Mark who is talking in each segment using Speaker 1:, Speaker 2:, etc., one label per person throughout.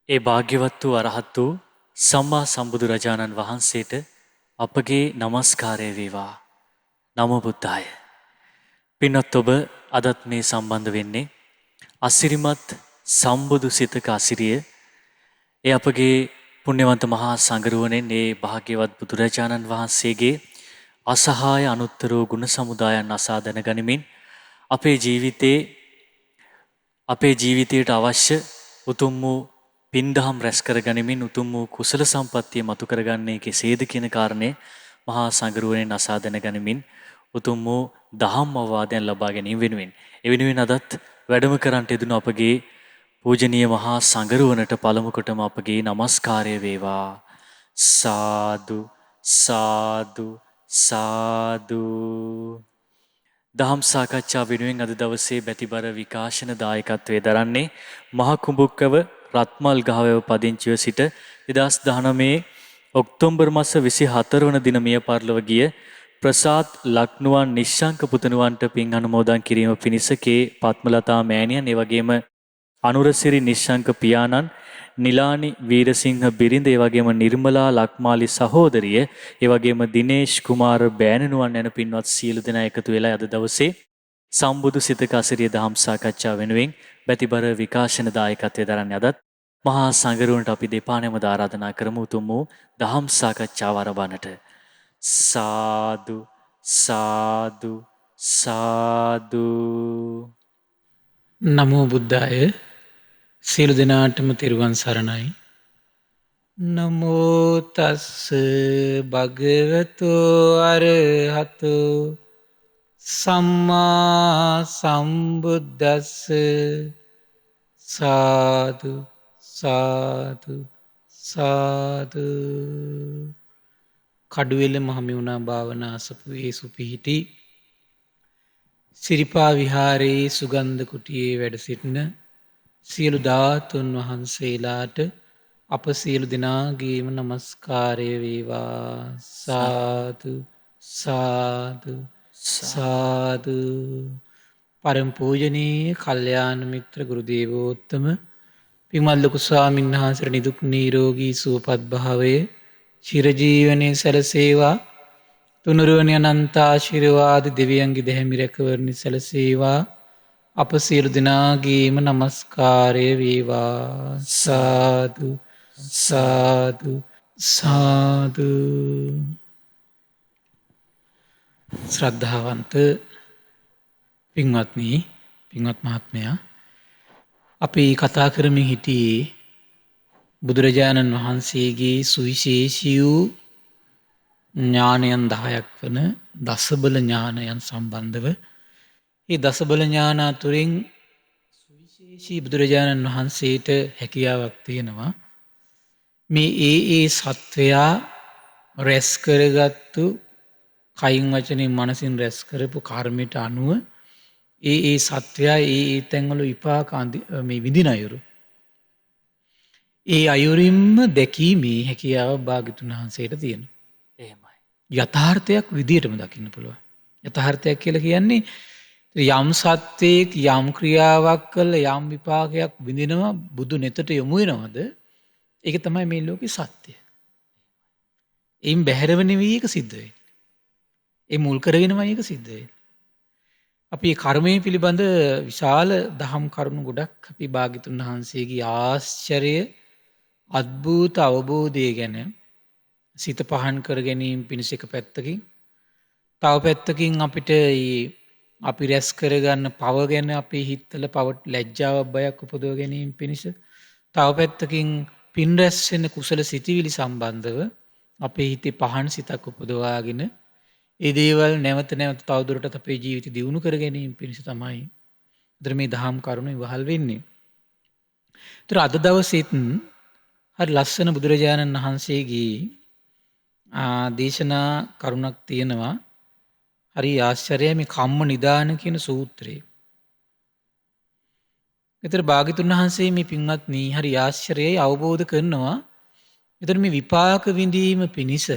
Speaker 1: ඒ භාග්‍යවත් වූ අරහත් වූ සම්මා සම්බුදුරජාණන් වහන්සේට අපගේ নমස්කාරය වේවා. නමෝ බුද්ධාය. පින්වත් ඔබ අදත් මේ සම්බන්ධ වෙන්නේ අසිරිමත් සම්බුදු සිතක අසිරිය. ඒ අපගේ පුණ්‍යවන්ත මහා සංඝරුවනෙන් ඒ භාග්‍යවත් බුදුරජාණන් වහන්සේගේ අසහාය අනුත්තර වූ ගුණ සමුදායන් අසා දැනගනිමින් අපේ ජීවිතයට අවශ්‍ය උතුම් වූ පින්දහම් රැස් කරගනිමින් උතුම් වූ කුසල සම්පත්තිය මතු කරගන්නේ කෙසේද කියන කාරණය මහා සංඝරුවනෙන් අසා දැනගනිමින් උතුම් වූ දහම් අවවාදයන් ලබා ගැනීම වෙනුවෙන් ඒ වෙනුවෙන් අදත් වැඩම කරන්නට යෙදුණු අපගේ පූජනීය මහා සංඝරුවනට පළමු කොටම අපගේ নমස්කාරය වේවා. සාදු සාදු සාදු. දහම් සාකච්ඡා වෙනුවෙන් අද දවසේ බැතිබර විකාශන දායකත්වයේ දරන්නේ මහ කුඹුක්කව රත්මල් ගහවැව පදිංචිව සිට 2019 ඔක්තෝබර් මාස 24 වන දින මිය පරලොව ගිය ප්‍රසාද් ලක්නුවන් නිශ්ශංක පුතණුවන්ට පින් අනුමෝදන් කිරීම පිණිස කේ පත්මලතා මෑණියන් ඒ වගේම අනුරසිරි නිශ්ශංක පියාණන් නිලානි වීරසිංහ බිරිඳ ඒ වගේම නිර්මලා ලක්මාලි සහෝදරිය ඒ වගේම දිනේෂ් කුමාර බෑණනුවන් යන පින්වත් සියලු දෙනා එකතු වෙලා අද දවසේ සම්බුදු සිතක අසිරිය දහම් සාකච්ඡා වෙනුවෙන් බැතිබර විකාශන දායකත්වයේ දරන්නේ අදත් මහා සංඝරුවනට අපි දෙපා නැමද ආරාධනා කරමු උතුම් වූ දහම් සාකච්ඡාව ආරම්භනට. සාදු සාදු සාදු.
Speaker 2: නමෝ බුද්ධාය. සියලු දෙනාටම තෙරුවන් සරණයි. නමෝ තස්ස භගවතෝ අරහතෝ සම්මා සම්බුද්දස්ස. සාදු සාදු සාදු. කඩුවෙල මහමෙවුනා භාවනා අසපුවේ සුපිහිටි සිරිපා විහාරයේ සුගන්ධ කුටියේ වැඩ සිටින සියලු ධාතුන් වහන්සේලාට අප සියලු දෙනාගේම নমස්කාරය වේවා. සාදු සාදු සාදු. පරම පූජනීය කල්යාණ මිත්‍ර ගුරු දේවෝත්තම පින්වත් ලොකු ස්වාමීන් වහන්සේට නිදුක් නිරෝගී සුවපත් භාවයේ චිරජීවනයේ සැලසේවා. තුනුරුවනි අනන්ත ආශිර්වාද දෙවියන්ගේ දැහැමි රැකවරණය සැලසේවා. අප සියලු දෙනාගේම নমස්කාරය වේවා. සාදු සාදු සාදු. ශ්‍රද්ධාවන්ත පින්වත්නි, පින්වත් මහත්මයා, අපි කතා කරමින් හිටියේ බුදුරජාණන් වහන්සේගේ සුවිශේෂී වූ ඥානයන් 10ක් වන දසබල ඥානයන් සම්බන්ධව. ඒ දසබල ඥාන අතුරින් සුවිශේෂී බුදුරජාණන් වහන්සේට හැකියාවක් තියෙනවා මේ ඒ සත්වයා රැස් කරගත්තු කයින් වචනෙන් මනසින් රැස් කරපු කර්මයට අනුව ඒ සත්වයා ඒ තැන්වල විපාක මේ විඳින අයුරු ඒ අයුරින්ම දැකීමේ හැකියාව භාග්‍යවතුන් වහන්සේට තියෙනවා.
Speaker 1: එහෙමයි.
Speaker 2: යථාර්ථයක් විදියටම දකින්න පුළුවන්. යථාර්ථයක් කියලා කියන්නේ යම් සත්වයක යම් ක්‍රියාවක් කළ යම් විපාකයක් විඳිනවා බුදු නෙතට යොමු වෙනවද? ඒක තමයි මේ ලෝකේ සත්‍ය. එයින් බැහැරව නෙවෙයි ඒක සිද්ධ වෙන්නේ. ඒ මුල් කරගෙනමයි ඒක සිද්ධ වෙන්නේ. අපි කර්මය පිළිබඳ විශාල දහම් කරුණු ගොඩක් අපි භාග්‍යවතුන් වහන්සේගේ ආශ්චර්ය අద్භූත අවබෝධය ගැන සිත පහන් කර ගැනීම පිණිස එක පැත්තකින්, තව පැත්තකින් අපිට අපි රැස් කරගන්න පව ගැන අපේ හිතවල පවට ලැජ්ජාවක් බයක් උපදව ගැනීම පිණිස, තව පැත්තකින් පින් රැස් වෙන කුසල සිතිවිලි සම්බන්ධව අපේ හිතේ පහන් සිතක් උපදවාගෙන ඒ දේවල් නැවත නැවත තවදුරටත් අපේ ජීවිතය දියුණු කර ගැනීම පිණිස තමයි මේ දහම් කරුණු ඉවහල් වෙන්නේ. ඒතර අද දවසෙත් හරි ලස්සන බුදුරජාණන් වහන්සේගේ දේශනා කරුණක් තියෙනවා. හරි ආශ්චර්යයි මේ කම්ම නිදාන කියන සූත්‍රය. ඒතර භාග්‍යවතුන් වහන්සේ මේ පින්වත්නි හරි ආශ්චර්යයි අවබෝධ කරනවා. ඒතර මේ විපාක විඳීම පිණිස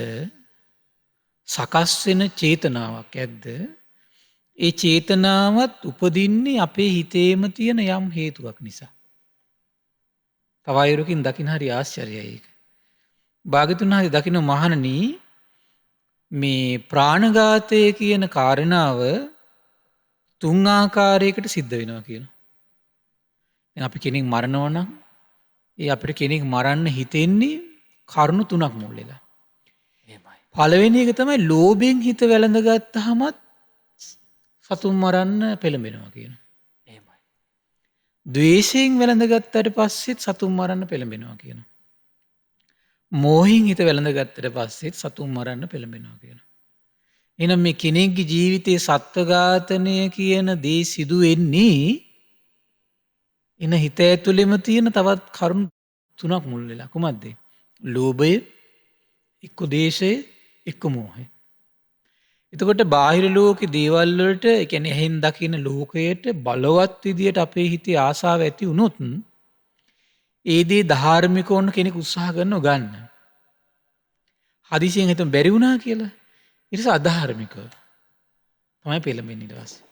Speaker 2: සකස් වෙන චේතනාවක් ඇද්ද? ඒ චේතනාවත් උපදින්නේ අපේ හිතේම තියෙන යම් හේතුවක් නිසා. තව අයුරකින් දකින්න හරි ආශ්චර්යයි ඒක. භාග්‍යතුන් වහන්සේ දකින්න මහණනි මේ ප්‍රාණඝාතය කියන කාරණාව තුන් ආකාරයකට සිද්ධ වෙනවා කියනවා. දැන් අපි කෙනෙක් මරනවා නම් ඒ අපිට කෙනෙක් මරන්න හිතෙන්නේ කරුණු තුනක් මුල් වෙලා.
Speaker 1: එහෙමයි.
Speaker 2: පළවෙනි එක තමයි ලෝභයෙන් හිත වැළඳගත්තාමත් සතුන් මරන්න පෙළඹෙනවා කියනවා.
Speaker 1: එහෙමයි.
Speaker 2: ද්වේෂයෙන් වැළඳගත්තට පස්සෙත් සතුන් මරන්න පෙළඹෙනවා කියනවා. මෝහයෙන් හිත වැළඳගත්තට පස්සෙත් සතුන් මරන්න පෙළඹෙනවා කියනවා. එහෙනම් මේ කෙනෙක්ගේ ජීවිතයේ සත්ව ඝාතනය කියන දේ සිදු වෙන්නේ එන හිත ඇතුළෙම තියෙන තවත් කරුණු තුනක් මුල් වෙලා. කුමක්ද? ලෝභය, එක්ක දේශය, එක්ක මෝහය. එතකොට බාහිර ලෝකේ දේවල් වලට, ඒ කියන්නේ එහෙන් දකින ලෝකයට බලවත් විදියට අපේ හිතේ ආසාව ඇති වුණොත් ඒ දේ ධාර්මික වුණ කෙනෙක් උත්සාහ කරනව ගන්න. හදිසියෙන් හිතමු බැරි වුණා කියලා. ඊට පස්සේ අධාර්මිකව තමයි පෙළඹෙන්නේ ඊට පස්සේ.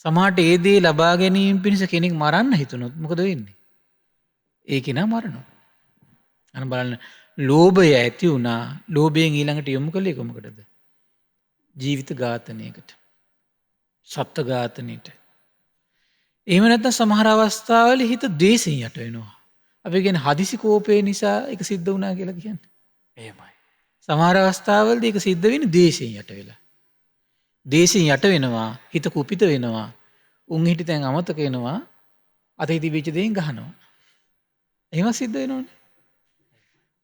Speaker 2: සමහරට ඒ දේ ලබා ගැනීම පිණිස කෙනෙක් මරන්න හිතුනොත් මොකද වෙන්නේ? ඒ කෙනා මරනවා. අන්න බලන්න ලෝභය ඇති වුණා. ලෝභයෙන් ඊළඟට යොමු කළේ කොමකටද? ජීවිත ඝාතනයකට. සත්ත්ව ඝාතනයට. එහෙම නැත්නම් සමහර අවස්ථාවල හිත ද්වේෂයෙන් යට වෙනවා. අපි කියන්නේ හදිසි කෝපය නිසා ඒක සිද්ධ වුණා කියලා කියන්නේ.
Speaker 1: එහෙමයි.
Speaker 2: සමහර අවස්ථාවලදී ඒක සිද්ධ වෙන්නේ ද්වේෂයෙන් යට වෙලා. ද්වේෂයෙන් යට වෙනවා, හිත කුපිත වෙනවා. උන් හිටි තැන් අමතක වෙනවා. අතේ තිබිච්ච දේෙන් ගහනවා. එහෙම සිද්ධ වෙනවනේ.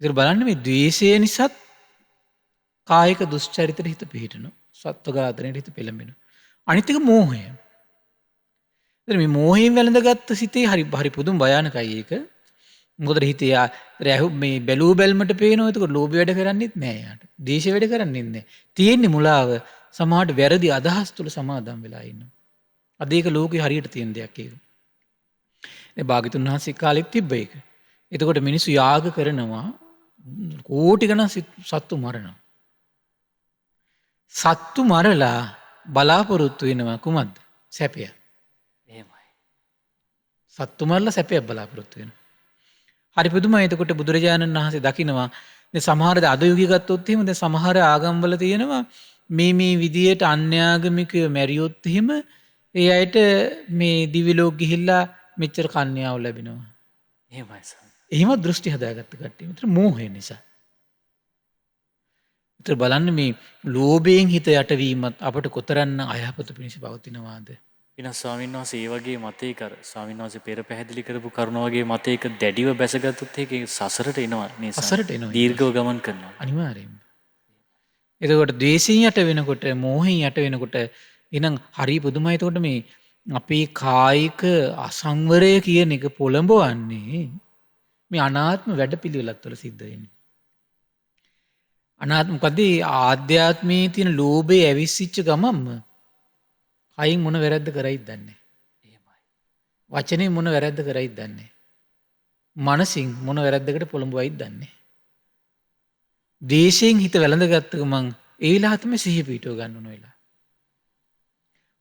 Speaker 2: ඉතින් බලන්න මේ ද්වේෂය නිසාත් කායික දුස්චරිතෙට හිත පිහිටනවා. සත්ව ඝාතනයට හිත පෙළඹෙනවා. අනිත් එක මෝහය. ඉතින් මේ මෝහයෙන් වැළඳගත්ත සිතේ හරි පුදුම භයානකයි ඒක. මොකද හිතේ මේ බැලූ බැල්මට පේනවා. ඒක ලෝභය වැඩ කරන්නේත් නෑ යාට. දේශය වැඩ කරන්නේත් නෑ. තියෙන්නේ මුලාව. සමහරට වැරදි අදහස් තුල සමාදම් වෙලා ඉන්නවා. අද ඒක ලෝකේ හරියට තියෙන දෙයක් ඒක. ඒ භාග්‍යතුන් වහන්සේ කාලෙත් තිබ්බ ඒක. එතකොට මිනිස්සු යාග කරනවා කෝටි ගණන් සත්තු මරනවා. සත්තු මරලා බලාපොරොත්තු වෙනවා කුමක්ද? සැපය.
Speaker 1: එහෙමයි.
Speaker 2: සත්තු මරලා සැපයක් බලාපොරොත්තු වෙනවා. හරි පුදුමයි. එතකොට බුදුරජාණන් වහන්සේ දකිනවා දැන් සමහර අද යුගය ගත්තොත් එහෙම දැන් සමහර ආගම්වල තියෙනවා මේ විදියට අන්‍යාගමිකයෝ මැරියොත් එහෙම ඒ අයට මේ දිවි ලෝක ගිහිල්ලා මෙච්චර කන්‍යාව ලැබෙනවා.
Speaker 1: එහෙමයි සර්.
Speaker 2: එහෙම දෘෂ්ටි හදාගත්ත කට්ටිය. ඒතර මෝහය නිසා. ඒතර බලන්න මේ ලෝභයෙන් හිත යටවීමත් අපට කොතරම් අයහපත පිණිස පවතිනවාද?
Speaker 1: විනා ස්වාමීන් වහන්සේ ඒ වගේ මතයක අර ස්වාමීන් වහන්සේ පෙර පැහැදිලි කරපු කරුණ වගේ මතයක දැඩිව බැසගත්තොත් ඒක සසරට එනවා නේ.
Speaker 2: සසරට එනවා.
Speaker 1: දීර්ඝව ගමන් කරනවා.
Speaker 2: අනිවාර්යයෙන්ම. එතකොට ද්වේෂයෙන් යට වෙනකොට, මෝහයෙන් යට වෙනකොට එහෙනම් හරි පුදුමයි. එතකොට මේ අපේ කායික අසංවරය කියන එක පොළඹවන්නේ මේ අනාත්ම වැඩපිළිවෙලක් වල සිද්ධ වෙන්නේ. අනාත්ම මොකද ආධ්‍යාත්මයේ තියෙන ලෝභය ඇවිස්සිච්ච ගමන්ම කයින් මොන වැරද්ද කරයිද දන්නේ.
Speaker 1: එහෙමයි.
Speaker 2: වචනේ මොන වැරද්ද කරයිද දන්නේ. මනසින් මොන වැරද්දකට පොළඹවයිද දන්නේ. දේශයෙන් හිත වැළඳගත්ත ගමන් ඒ වෙලාව තමයි සිහිය පිටව ගන්න ඕන වෙලාව.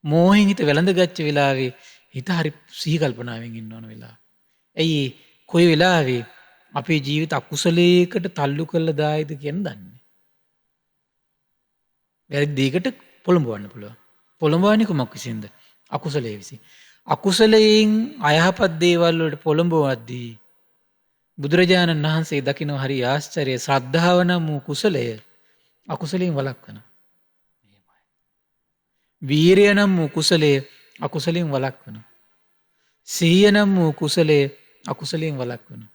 Speaker 2: මෝහෙන් හිත වැළඳගච්ච වෙලාවේ හිත හරි සිහි කල්පනාවෙන් ඉන්න ඕන වෙලාව. ඇයි කොයි වෙලාවේ අපේ ජීවිත අකුසලයකට තල්ලු කරලා දායිද කියන දන්නේ. වැරදි දෙයකට පොළඹවන්න පුළුවන්. පොළඹවන්නේ කුමක් විසින්ද? අකුසලයේ විසින්. අකුසලයෙන් අයහපත් දේවල් වලට පොළඹවද්දී බුදුරජාණන් වහන්සේ දකින්න හරි ආශ්චර්ය ශ්‍රද්ධාව නම් වූ කුසලය අකුසලයෙන් වළක්වනවා. වීරිය නම් වූ කුසලය අකුසලයෙන් වළක්වනවා. සිහිය නම් වූ කුසලය අකුසලයෙන් වළක්වනවා.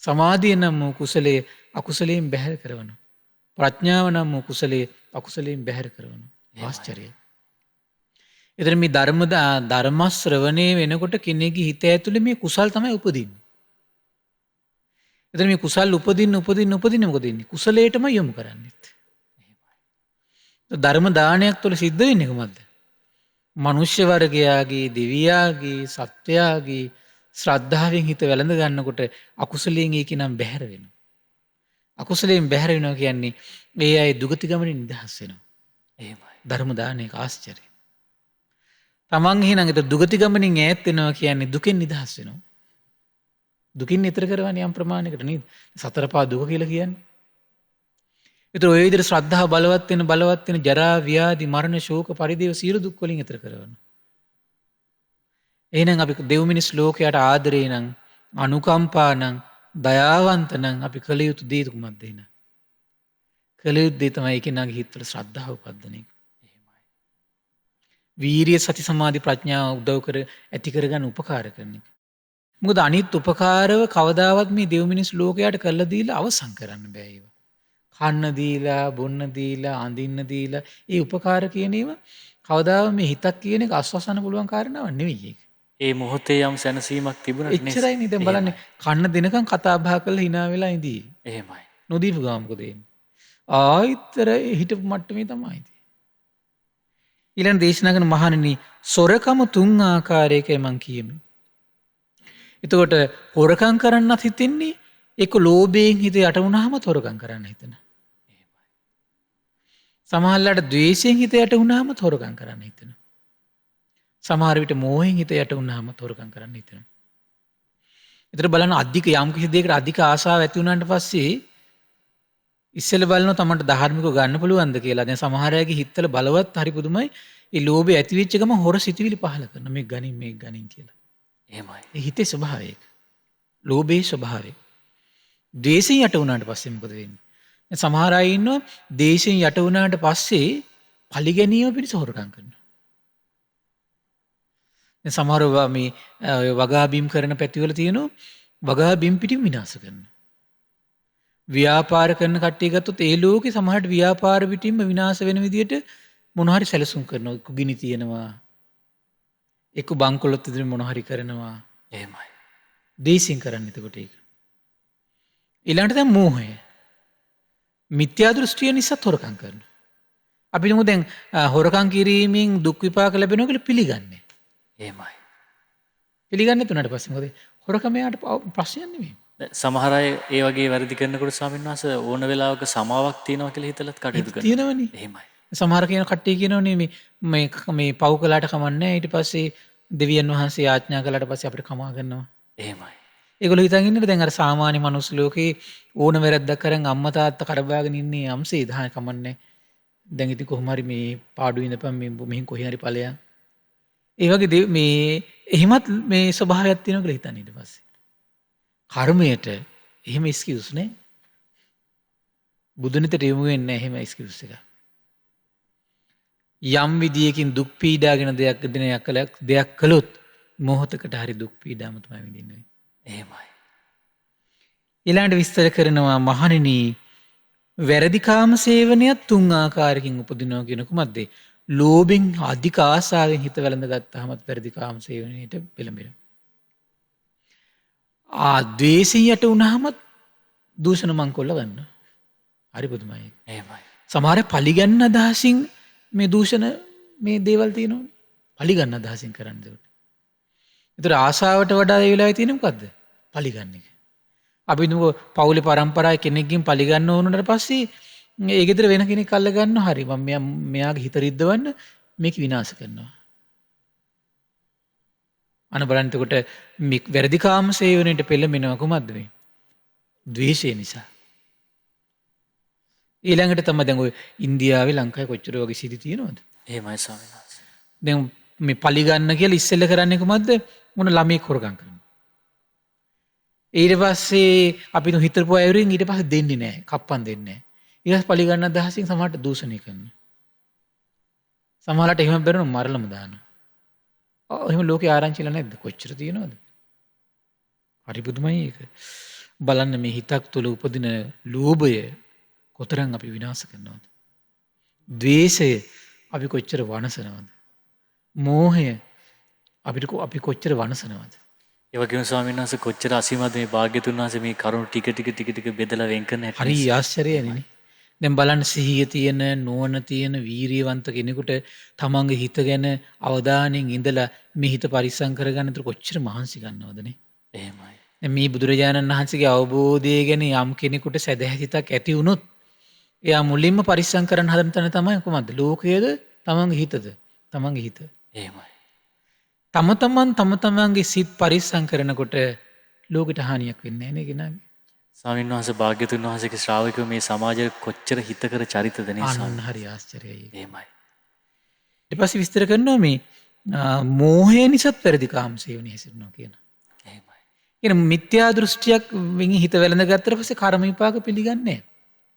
Speaker 2: සමාධිය නම් වූ කුසලය අකුසලයෙන් බැහැර කරනවා. ප්‍රඥාව නම් වූ කුසලය අකුසලයෙන් බැහැර කරනවා. ආශ්චර්යයි. එතන මේ ධර්ම ශ්‍රවණය වෙනකොට කෙනෙකුගේ හිත ඇතුලේ මේ කුසල් තමයි උපදින්නේ. එතන මේ කුසල් උපදින්න මොකද වෙන්නේ? කුසලයටම යොමු කරන්නේත්. ධර්ම දානයක් තුළ සිද්ධ වෙන්නේ කොහොමද? මනුෂ්‍ය වර්ගයාගේ, දෙවියාගේ, සත්වයාගේ ශ්‍රද්ධාවෙන් හිත වැළඳ ගන්නකොට අකුසලයෙන් ඒක නම් බැහැර වෙනවා. අකුසලයෙන් බැහැර වෙනවා කියන්නේ ඒ අය දුගති ගමනින් නිදහස් වෙනවා.
Speaker 1: එහෙමයි.
Speaker 2: ධර්ම දානයක ආශ්චර්යය. තමන් එහෙනම් ඒක දුගති ගමනින් ඈත් වෙනවා කියන්නේ දුකෙන් නිදහස් වෙනවා. දුකින් ඈතර කරවන්නේ යම් ප්‍රමාණයකට නේද? සතර පා දුක කියලා කියන්නේ. ඒතර ඔය විදිහට ශ්‍රද්ධාව බලවත් වෙන ජරා ව්‍යාධි මරණ ශෝක පරිදේව සියලු දුක් වලින් ඈතර කරවනවා. එහෙනම් අපි දෙව් මිනිස් ලෝකයට ආදරේ නම් අනුකම්පා නම් දයාවන්ත නම් අපි කළ යුතු දේ කුමක්ද එහෙනම්? කළ යුතු දේ තමයි ඒකෙනාගේ හිතවල ශ්‍රද්ධාව උපදින එක. වීරිය සති සමාධි ප්‍රඥාව උදව් කර ඇති කරගන්න උපකාර කරන එක. මොකද අනිත් උපකාරව කවදාවත් මේ දෙව් මිනිස් ලෝකයට කළා දීලා අවසන් කරන්න බෑ ඒවා. කන්න දීලා, බොන්න දීලා, අඳින්න දීලා, ඒ උපකාර කියන ඒවා කවදාව මේ හිතක් කියන එක අස්වසන්න පුළුවන් කාරණාවක් නෙවෙයි ඒක.
Speaker 1: ඒ මොහොතේ යම් සැනසීමක් තිබුණත්
Speaker 2: එච්චරයි නේ. දැන් බලන්න කන්න දෙනකන් කතා බහ කරලා hina වෙලා ඉඳී.
Speaker 1: එහෙමයි.
Speaker 2: නොදීපු ගාම මොකද වෙන්නේ? ආයිතර හිටපු මට්ටමේ තමයි ඉතින්. ඊළඟ දේශනා කරන මහණෙනි සොරකම තුන් ආකාරයකයි මං කියමි. එතකොට හොරකම් කරන්නත් හිතෙන්නේ ඒක ලෝභයෙන් හිත යට වුණාම හොරකම් කරන්න හිතෙන. සමහරවිට ද්වේෂයෙන් හිත යට වුණාම හොරකම් කරන්න හිතෙන. සමහර විට මෝහයෙන් හිත යට වුණාම හොරකම් කරන්න හිතෙන. ඒතර බලන්න අධික යම් කිසි දෙයකට අධික ආශාව ඇති වුණාට පස්සේ ඉස්සෙල්ල බලනවා තමන්ට ධාර්මිකව ගන්න පුළුවන්ද කියලා. දැන් සමහර අයගේ හිතවල බලවත් හරි පුදුමයි. ඒ ලෝභය ඇති වෙච්ච ගමන් හොර සිතුවිලි පහල කරනවා. මේක ගනින් කියලා.
Speaker 1: එහෙමයි.
Speaker 2: ඒ හිතේ ස්වභාවය ඒක. ලෝභයේ ස්වභාවය. ද්වේෂයෙන් යට වුණාට පස්සේ මොකද වෙන්නේ? දැන් සමහර අය ඉන්නවා ද්වේෂයෙන් යට වුණාට පස්සේ පරිගැනීම පිණිස හොරකම් කරනවා. දැන් සමහර මේ වගා බිම් කරන පැතිවල තියෙනවා වගා බිම් පිටින් විනාශ කරනවා. ව්‍යාපාර කරන කට්ටිය ගත්තොත් ඒ ලෝකේ සමහරට ව්‍යාපාර පිටින්ම විනාශ වෙන විදියට මොන හරි සැලසුම් කරනවා. එක්ක ගිනි තියනවා. එක්ක බංකොලොත් ඉදිරිය මොන හරි කරනවා.
Speaker 1: එහෙමයි.
Speaker 2: දේශින් කරන්න එතකොට ඒක. ඊළඟට දැන් මෝහය. මිත්‍යා දෘෂ්ටිය නිසා හොරකම් කරනවා. අපි හිතමු දැන් හොරකම් කිරීමෙන් දුක් විපාක ලැබෙනවා කියලා පිළිගන්නේ.
Speaker 1: එහෙමයි.
Speaker 2: පිළිගන්නේ තුනට පස්සේ මොකද? හොරකම යාට ප්‍රශ්නයක් නෙමෙයි.
Speaker 1: සමහර අය ඒ වගේ වැරදි කරනකොට ස්වාමීන් වහන්සේ ඕන වෙලාවක සමාවක් තියෙනවා කියලා හිතලත් කටයුතු කරනවා.
Speaker 2: තියෙනවනේ.
Speaker 1: එහෙමයි.
Speaker 2: සමහර කියන කට්ටිය කියනවනේ මේ පව් කළාට කමන්නේ ඊට පස්සේ දෙවියන් වහන්සේ ආඥා කළාට පස්සේ අපිට කමා ගන්නවා.
Speaker 1: එහෙමයි.
Speaker 2: ඒගොල්ලෝ හිතන් ඉන්නේ දැන් අර සාමාන්‍ය මනුස්ස ලෝකේ ඕන වැරද්දක් කරන් අම්මා තාත්තා කරබාගෙන ඉන්නේ යම්සේ දහය කමන්නේ. දැන් ඉතින් කොහොම හරි මේ පාඩු ඉඳපන් මෙහින් කොහේ හරි ඵලයන්. ඒ වගේ මේ එහෙමත් මේ ස්වභාවයක් තියෙනවා කියලා හිතන්නේ ඊට පස්සේ. කර්මයට එහෙම එක්ස්කියුස් නේ. බුදුනිතට යොමු වෙන්නේ නැහැ එහෙම එක්ස්කියුස් එක. යම් විදියකින් දුක් පීඩාගෙන දෙයක් කළොත් මොහොතකට හරි දුක් පීඩාම තමයි විඳින්නේ.
Speaker 1: එහෙමයි.
Speaker 2: ඊළඟට විස්තර කරනවා මහණෙනි වැරදි කාම සේවනයත් තුන් ආකාරයකින් උපදිනවා කියන කුමක්ද? ලෝභෙන් අධික ආශාවෙන් හිත වැළඳ ගත්තාමත් වැරදි කාම සේවනයේට පෙළඹෙනවා. ද්වේෂයෙන් යට වුණාමත් දූෂණ මංකොල්ල ගන්නවා. හරි පුදුමයි.
Speaker 1: එහෙමයි.
Speaker 2: සමහර පලිගන්න අදහසින් මේ දූෂණ මේ දේවල් තියෙනවනේ. පලිගන්න අදහසින් කරන්නේ ඒකට. ඒතර ආශාවට වඩා ඒ වෙලාවේ තියෙන්නේ මොකද්ද? පලිගන්න එක. අපි දුක පවුලේ පරම්පරාවේ කෙනෙක්ගෙන් පලිගන්න ඕනට පස්සේ ඒ ගෙදර වෙන කෙනෙක් අල්ල ගන්නවා. හරි මම මෙයාගේ හිත රිද්දවන්න මේක විනාශ කරනවා. අන බලන්න එතකොට මේ වැරදි කාම සේවනයේට පෙළඹෙනවා කොහොමද මේ? ද්වේෂය නිසා. ඊළඟට තමයි දැන් ඔය ඉන්දියාවේ ලංකාවේ කොච්චර වගේ සිටි තියෙනවද?
Speaker 1: එහෙමයි ස්වාමීන් වහන්සේ.
Speaker 2: දැන් මේ පලි ගන්න කියලා ඉස්සෙල්ල කරන්නේ කොහොමද? මොන ළමෙක් හොරගම් කරනවා. ඊට පස්සේ අපි හිතපු අයුරින් ඊට පස්සේ දෙන්නේ නැහැ. කප්පන් දෙන්නේ නැහැ. ඊට පස්සේ පලි ගන්න අදහසින් සමහරට දූෂණය කරනවා. සමහරට එහෙම බැරෙන මරලම දානවා. එහෙම ලෝකේ ආරංචිලා නැද්ද? කොච්චර තියෙනවද? හරි පුදුමයි ඒක. බලන්න මේ හිතක් තුළ උපදින ලෝභය කොතරම් අපි විනාශ කරනවද? ද්වේෂය අපි කොච්චර වනසනවද? මෝහය අපි කොච්චර වනසනවද?
Speaker 1: ඒ වගේම ස්වාමීන් වහන්සේ කොච්චර අසීමත් මේ භාග්‍යතුන් වහන්සේ මේ කරුණු ටික බෙදලා වෙන් කරන හැටි.
Speaker 2: හරි ආශ්චර්යයනේ. දැන් බලන්න සිහිය තියෙන නුවණ තියෙන වීරියවන්ත කෙනෙකුට තමන්ගේ හිත ගැන අවධානයෙන් ඉඳලා මේ හිත පරිස්සම් කරගන්න උතර කොච්චර මහන්සි ගන්නවදනේ.
Speaker 1: එහෙමයි.
Speaker 2: දැන් මේ බුදුරජාණන් වහන්සේගේ අවබෝධය ගැන යම් කෙනෙකුට සැදැහැසිතක් ඇති වුණොත් එයා මුලින්ම පරිස්සම් කරන්න හදන තැන තමයි කොහොමද? ලෝකයේද තමන්ගේ හිතද? තමන්ගේ හිත.
Speaker 1: එහෙමයි.
Speaker 2: තම තමන්ගේ සිත් පරිස්සම් කරනකොට ලෝකෙට හානියක් වෙන්නේ නැහැ නේ කෙනාගේ.
Speaker 1: ස්වාමීන් වහන්සේ භාග්‍යතුන් වහන්සේගේ ශ්‍රාවකයෝ මේ සමාජය කොච්චර හිතකර චරිතද නේ
Speaker 2: අන්න
Speaker 1: ස්වාමීන්
Speaker 2: හරි ආශ්චර්යයි.
Speaker 1: වහන්සේ. එහෙමයි.
Speaker 2: ඊට පස්සේ විස්තර කරනවා මේ මෝහය නිසාත් පෙරදි කාමසේ වෙන හැසිරෙනවා කියන.
Speaker 1: එහෙමයි.
Speaker 2: කියන මිත්‍යා දෘෂ්ටියක් වෙන් හිත වැළඳ ගත්තට පස්සේ කර්ම විපාක පිළිගන්නේ නැහැ.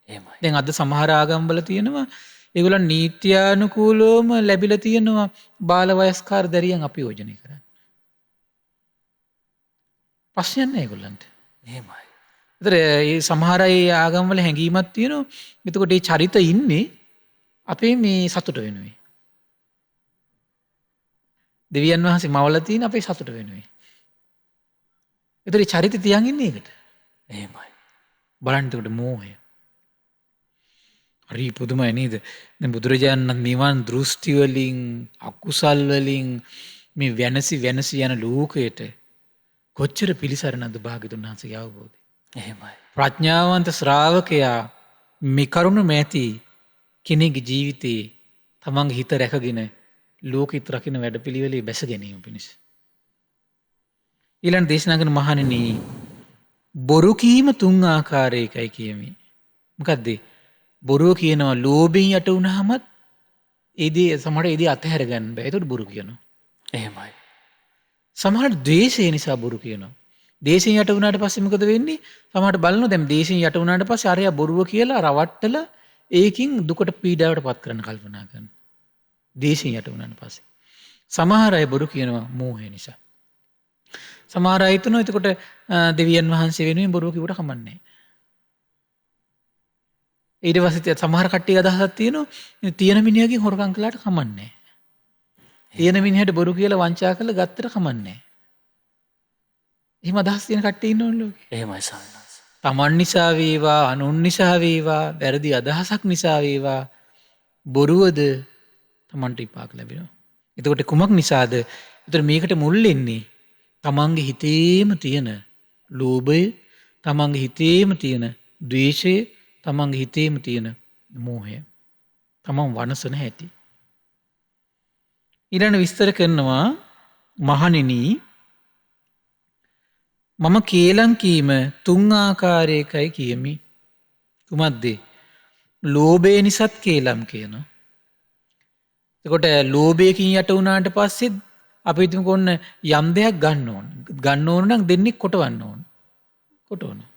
Speaker 1: එහෙමයි.
Speaker 2: දැන් අද සමහර ආගම්වල තියෙනවා ඒගොල්ලන් නීත්‍යානුකූලවම ලැබිලා තියෙනවා බාල වයස්කාර දැරියන් අපයෝජනය කරන්න. ප්‍රශ්නයක් නැහැ ඒගොල්ලන්ට.
Speaker 1: එහෙමයි.
Speaker 2: ඒතර ඒ සමහර අය ආගම්වල හැඟීමක් තියෙනවා එතකොට මේ චරිත ඉන්නේ අපේ මේ සතුට වෙනුවෙන්. දෙවියන් වහන්සේ මවලා තියෙන අපේ සතුට වෙනුවෙන්. ඒතර මේ චරිත තියන් ඉන්නේ ඒකට.
Speaker 1: එහෙමයි.
Speaker 2: බලන්න එතකොට මෝහය. හරි පුදුමයි නේද? දැන් බුදුරජාණන් නිවන් දෘෂ්ටි වලින් අකුසල් වලින් මේ වෙනසි යන ලෝකයට කොච්චර පිළිසරණද භාග්‍යතුන් වහන්සේගේ අවබෝධය.
Speaker 1: එහෙමයි.
Speaker 2: ප්‍රඥාවන්ත ශ්‍රාවකයා මේ කරුණ මැති කෙනෙකුගේ ජීවිතේ තමන්ගේ හිත රැකගෙන ලෝකිත රකින්න වැඩපිළිවෙලේ බැස ගැනීම පිණිස. ඊළඟ දේශනා කරන මහණෙනි බොරු කීම තුන් ආකාරයකයි කියමි. මොකද්ද? බොරුව කියනවා ලෝභයෙන් යට වුණාමත් ඒදී සමහර ඒදී අතහැර ගන්න බෑ. ඒකට බොරු කියනවා.
Speaker 1: එහෙමයි.
Speaker 2: සමහර ද්වේෂය නිසා බොරු කියනවා. දේශයෙන් යට වුණාට පස්සේ මොකද වෙන්නේ? සමහරට බලනවා දැන් දේශයෙන් යට වුණාට පස්සේ අරයා බොරුව කියලා රවට්ටලා ඒකින් දුකට පීඩාවට පත් කරන්න කල්පනා කරනවා. දේශයෙන් යට වුණාට පස්සේ. සමහර අය බොරු කියනවා මෝහය නිසා. සමහර අය හිතනවා එතකොට දෙවියන් වහන්සේ වෙනුවෙන් බොරුව කිව්වට කමන්නේ නැහැ. ඊට පස්සේ සමහර කට්ටිය අදහසක් තියෙනවා තියෙන මිනිහගෙන් හොරකම් කළාට කමන්නේ නැහැ. තියෙන මිනිහට බොරු කියලා වංචා කරලා ගත්තට කමන්නේ නැහැ. එහෙම අදහස් තියෙන කට්ටිය ඉන්නවනේ ලෝකේ.
Speaker 1: එහෙමයි ස්වාමීන් වහන්සේ.
Speaker 2: තමන් නිසා වේවා අනුන් නිසා වේවා වැරදි අදහසක් නිසා වේවා බොරුවද තමන්ට විපාක ලැබෙනවා. එතකොට කුමක් නිසාද? එතකොට මේකට මුල් වෙන්නේ තමන්ගේ හිතේම තියෙන ලෝභය, තමන්ගේ හිතේම තියෙන ද්වේෂය, තමන්ගේ හිතේම තියෙන මෝහය. තමන් වනසන හැටි. ඊළඟ විස්තර කරනවා මහණෙනි මම කේලම් කීම තුන් ආකාරයකයි කියමි. කුමක්ද? ලෝභය නිසාත් කේලම් කියනවා. එතකොට ලෝභයකින් යට වුණාට පස්සේ අපි හිතමු කොන්න යම් දෙයක් ගන්න ඕන. ගන්න ඕන නම් දෙන්නේ කොටවන්න ඕන. කොටවනවා.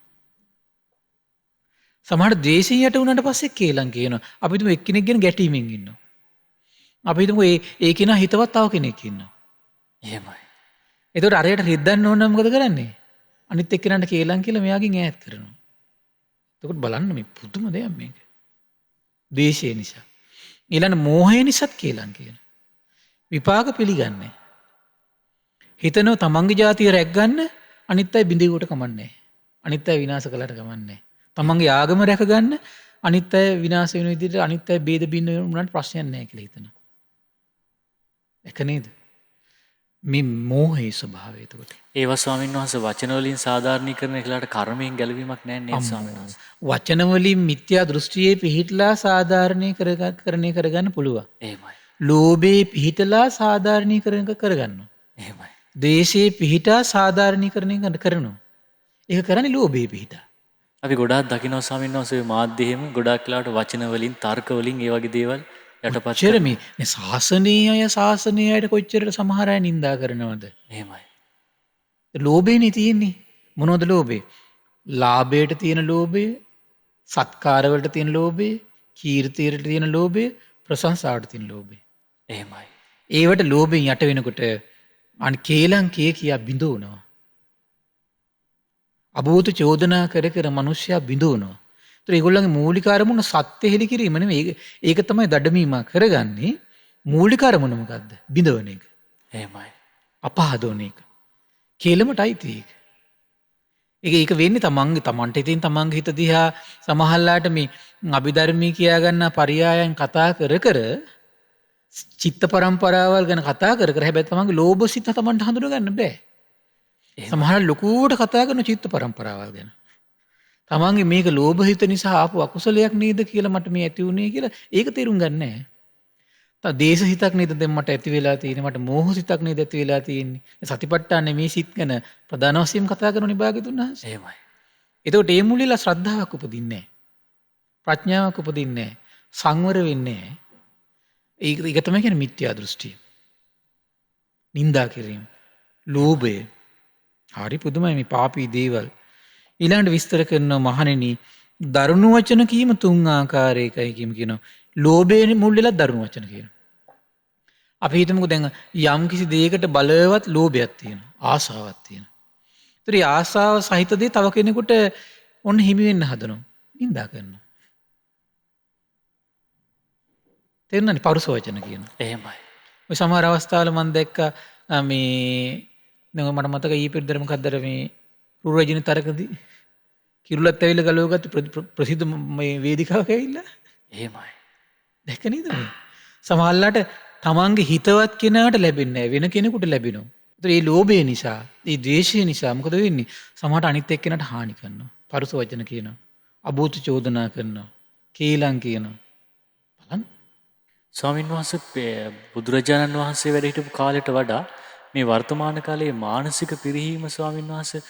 Speaker 2: සමහර ද්වේෂයෙන් යට වුණාට පස්සේ කේලම් කියනවා. අපි හිතමු එක්කෙනෙක් ගැන ගැටීමෙන් ඉන්නවා. අපි හිතමු ඒ කෙනා හිතවත් තව කෙනෙක් ඉන්නවා.
Speaker 1: එහෙමයි.
Speaker 2: එතකොට අරයට රිද්දන්න ඕන නම් මොකද කරන්නේ? අනිත් එක්කෙනාට කේලම් කියලා මෙයාගෙන් ඈත් කරනවා. එතකොට බලන්න මේ පුදුම දෙයක් මේක. ද්වේෂය නිසා. ඊළඟ මෝහය නිසාත් කේලම් කියනවා. විපාක පිළිගන්නේ. හිතනව තමන්ගේ ජාතිය රැක්ගන්න අනිත් අය බිඳෙව්වට කමන්නේ. අනිත් අය විනාශ කළාට කමන්නේ. තමන්ගේ ආගම රැකගන්න අනිත් අය විනාශ වෙන විදිහට අනිත් අය ભેද බින්න වුණාට ප්‍රශ්නයක් නැහැ කියලා හිතනවා. ඒක නේද? මේ මෝහයේ ස්වභාවය එතකොට.
Speaker 1: ඒවා ස්වාමීන් වහන්සේ වචන වලින් සාධාරණීකරණය කළාට කර්මයෙන් ගැලවීමක් නැහැ නේද ස්වාමීන් වහන්සේ?
Speaker 2: වචන වලින් මිත්‍යා දෘෂ්ටියේ පිහිටලා සාධාරණීකරණය කරගන්න පුළුවන්.
Speaker 1: එහෙමයි.
Speaker 2: ලෝභයේ පිහිටලා සාධාරණීකරණය කරගන්නවා.
Speaker 1: එහෙමයි.
Speaker 2: දේශයේ පිහිටා සාධාරණීකරණය කරනවා. ඒක කරන්නේ ලෝභයේ පිහිටා.
Speaker 1: අපි ගොඩාක් දකිනවා ස්වාමීන් වහන්සේ මාධ්‍යෙම ගොඩාක් වෙලාවට වචන වලින් තර්ක වලින් ඒ වගේ දේවල් යටපත්
Speaker 2: කොච්චර මේ ශාසනීය අය ශාසනීය අයට කොච්චර සමහර අය නිඳා කරනවද?
Speaker 1: එහෙමයි.
Speaker 2: ලෝභයනේ තියෙන්නේ. මොනවද ලෝභය? ලාභයට තියෙන ලෝභය, සත්කාරවලට තියෙන ලෝභය, කීර්තියට තියෙන ලෝභය, ප්‍රශංසාවට තියෙන ලෝභය.
Speaker 1: එහෙමයි.
Speaker 2: ඒවට ලෝභයෙන් යට වෙනකොට කේලම් කියා බිඳවනවා. අභූත චෝදනා කර කර මිනිස්සයා බිඳවනවා. ඒතර ඒගොල්ලන්ගේ මූලික අරමුණ සත්‍ය හෙළි කිරීම නෙමෙයි. ඒක තමයි දඩමීම කරගන්නේ. මූලික අරමුණ මොකද්ද? බිඳවන එක.
Speaker 1: එහෙමයි.
Speaker 2: අපහදවන එක. කේලමට අයිති ඒක. ඒක වෙන්නේ තමන්ට ඉතින් තමන්ගේ හිත දිහා සමහරලාට මේ අභිධර්මී කියා ගන්න පරයයන් කතා කර කර චිත්ත පරම්පරාවල් ගැන කතා කර කර හැබැයි තමන්ගේ ලෝභ සිත තමන්ට හඳුන ගන්න බෑ. සමහර ලොකුවට කතා කරන චිත්ත පරම්පරාවල් ගැන. තමන්ගේ මේක ලෝභ හිත නිසා ආපු අකුසලයක් නේද කියලා මට මේ ඇති වුණේ කියලා ඒක තේරුම් ගන්න නැහැ. දේශ හිතක් නේද දැන් මට ඇති වෙලා තියෙන්නේ, මට මෝහ සිතක් නේද ඇති වෙලා තියෙන්නේ. සතිපට්ඨානේ මේ සිත් ගැන ප්‍රධාන වශයෙන් කතා කරන භාග්‍යතුන් වහන්සේ.
Speaker 1: එහෙමයි.
Speaker 2: එතකොට මේ මුලෙලා ශ්‍රද්ධාවක් උපදින්නේ නැහැ. ප්‍රඥාවක් උපදින්නේ නැහැ. සංවර වෙන්නේ නැහැ. ඒක තමයි කියන්නේ මිත්‍යා දෘෂ්ටිය. නින්දා කිරීම, ලෝභය. හරි පුදුමයි මේ පාපී දේවල්. ඊළඟට විස්තර කරනවා මහණෙනි, දරුණු වචන කීම තුන් ආකාරයකයි කියනවා. ලෝභයෙන් මුල් වෙලා දරුණු වචන කියනවා. අපි හිතමුකෝ දැන් යම් කිසි දෙයකට බලවත් ලෝභයක් තියෙනවා, ආසාවක් තියෙනවා. ඒතර ඒ ආසාව සහිත දේ තව කෙනෙකුට ඔන්න හිමි වෙන්න හදනවා. නින්දා කරනවා. තේරුණානේ? පරුස වචන කියනවා.
Speaker 1: එහෙමයි.
Speaker 2: ඔය සමහර අවස්ථාවල මම දැක්කා මේ දැන් මට මතක ඊපෙද්දර මොකක්ද අර මේ රුරජිනි තරකදී කිරුලත් ඇවිල්ලා ගලවගත්ත ප්‍රසිද්ධ මේ වේදිකාවක ඇවිල්ලා
Speaker 1: එහෙමයි.
Speaker 2: දැක්ක නේද මේ? සමහරලාට තමන්ගේ හිතවත් කෙනාට ලැබෙන්නේ නැහැ, වෙන කෙනෙකුට ලැබෙනවා. ඒතර මේ ලෝභය නිසා, මේ ද්වේෂය නිසා මොකද වෙන්නේ? සමහරට අනිත් එක්කෙනාට හානි කරනවා. පරුස වචන කියනවා. අභූත චෝදනා කරනවා. කේලම් කියනවා. බලන්න.
Speaker 1: ස්වාමීන් වහන්සේ බුදුරජාණන් වහන්සේ වැඩ හිටපු කාලයට වඩා මේ වර්තමාන කාලයේ මානසික පිරිහීම ස්වාමීන් වහන්සේ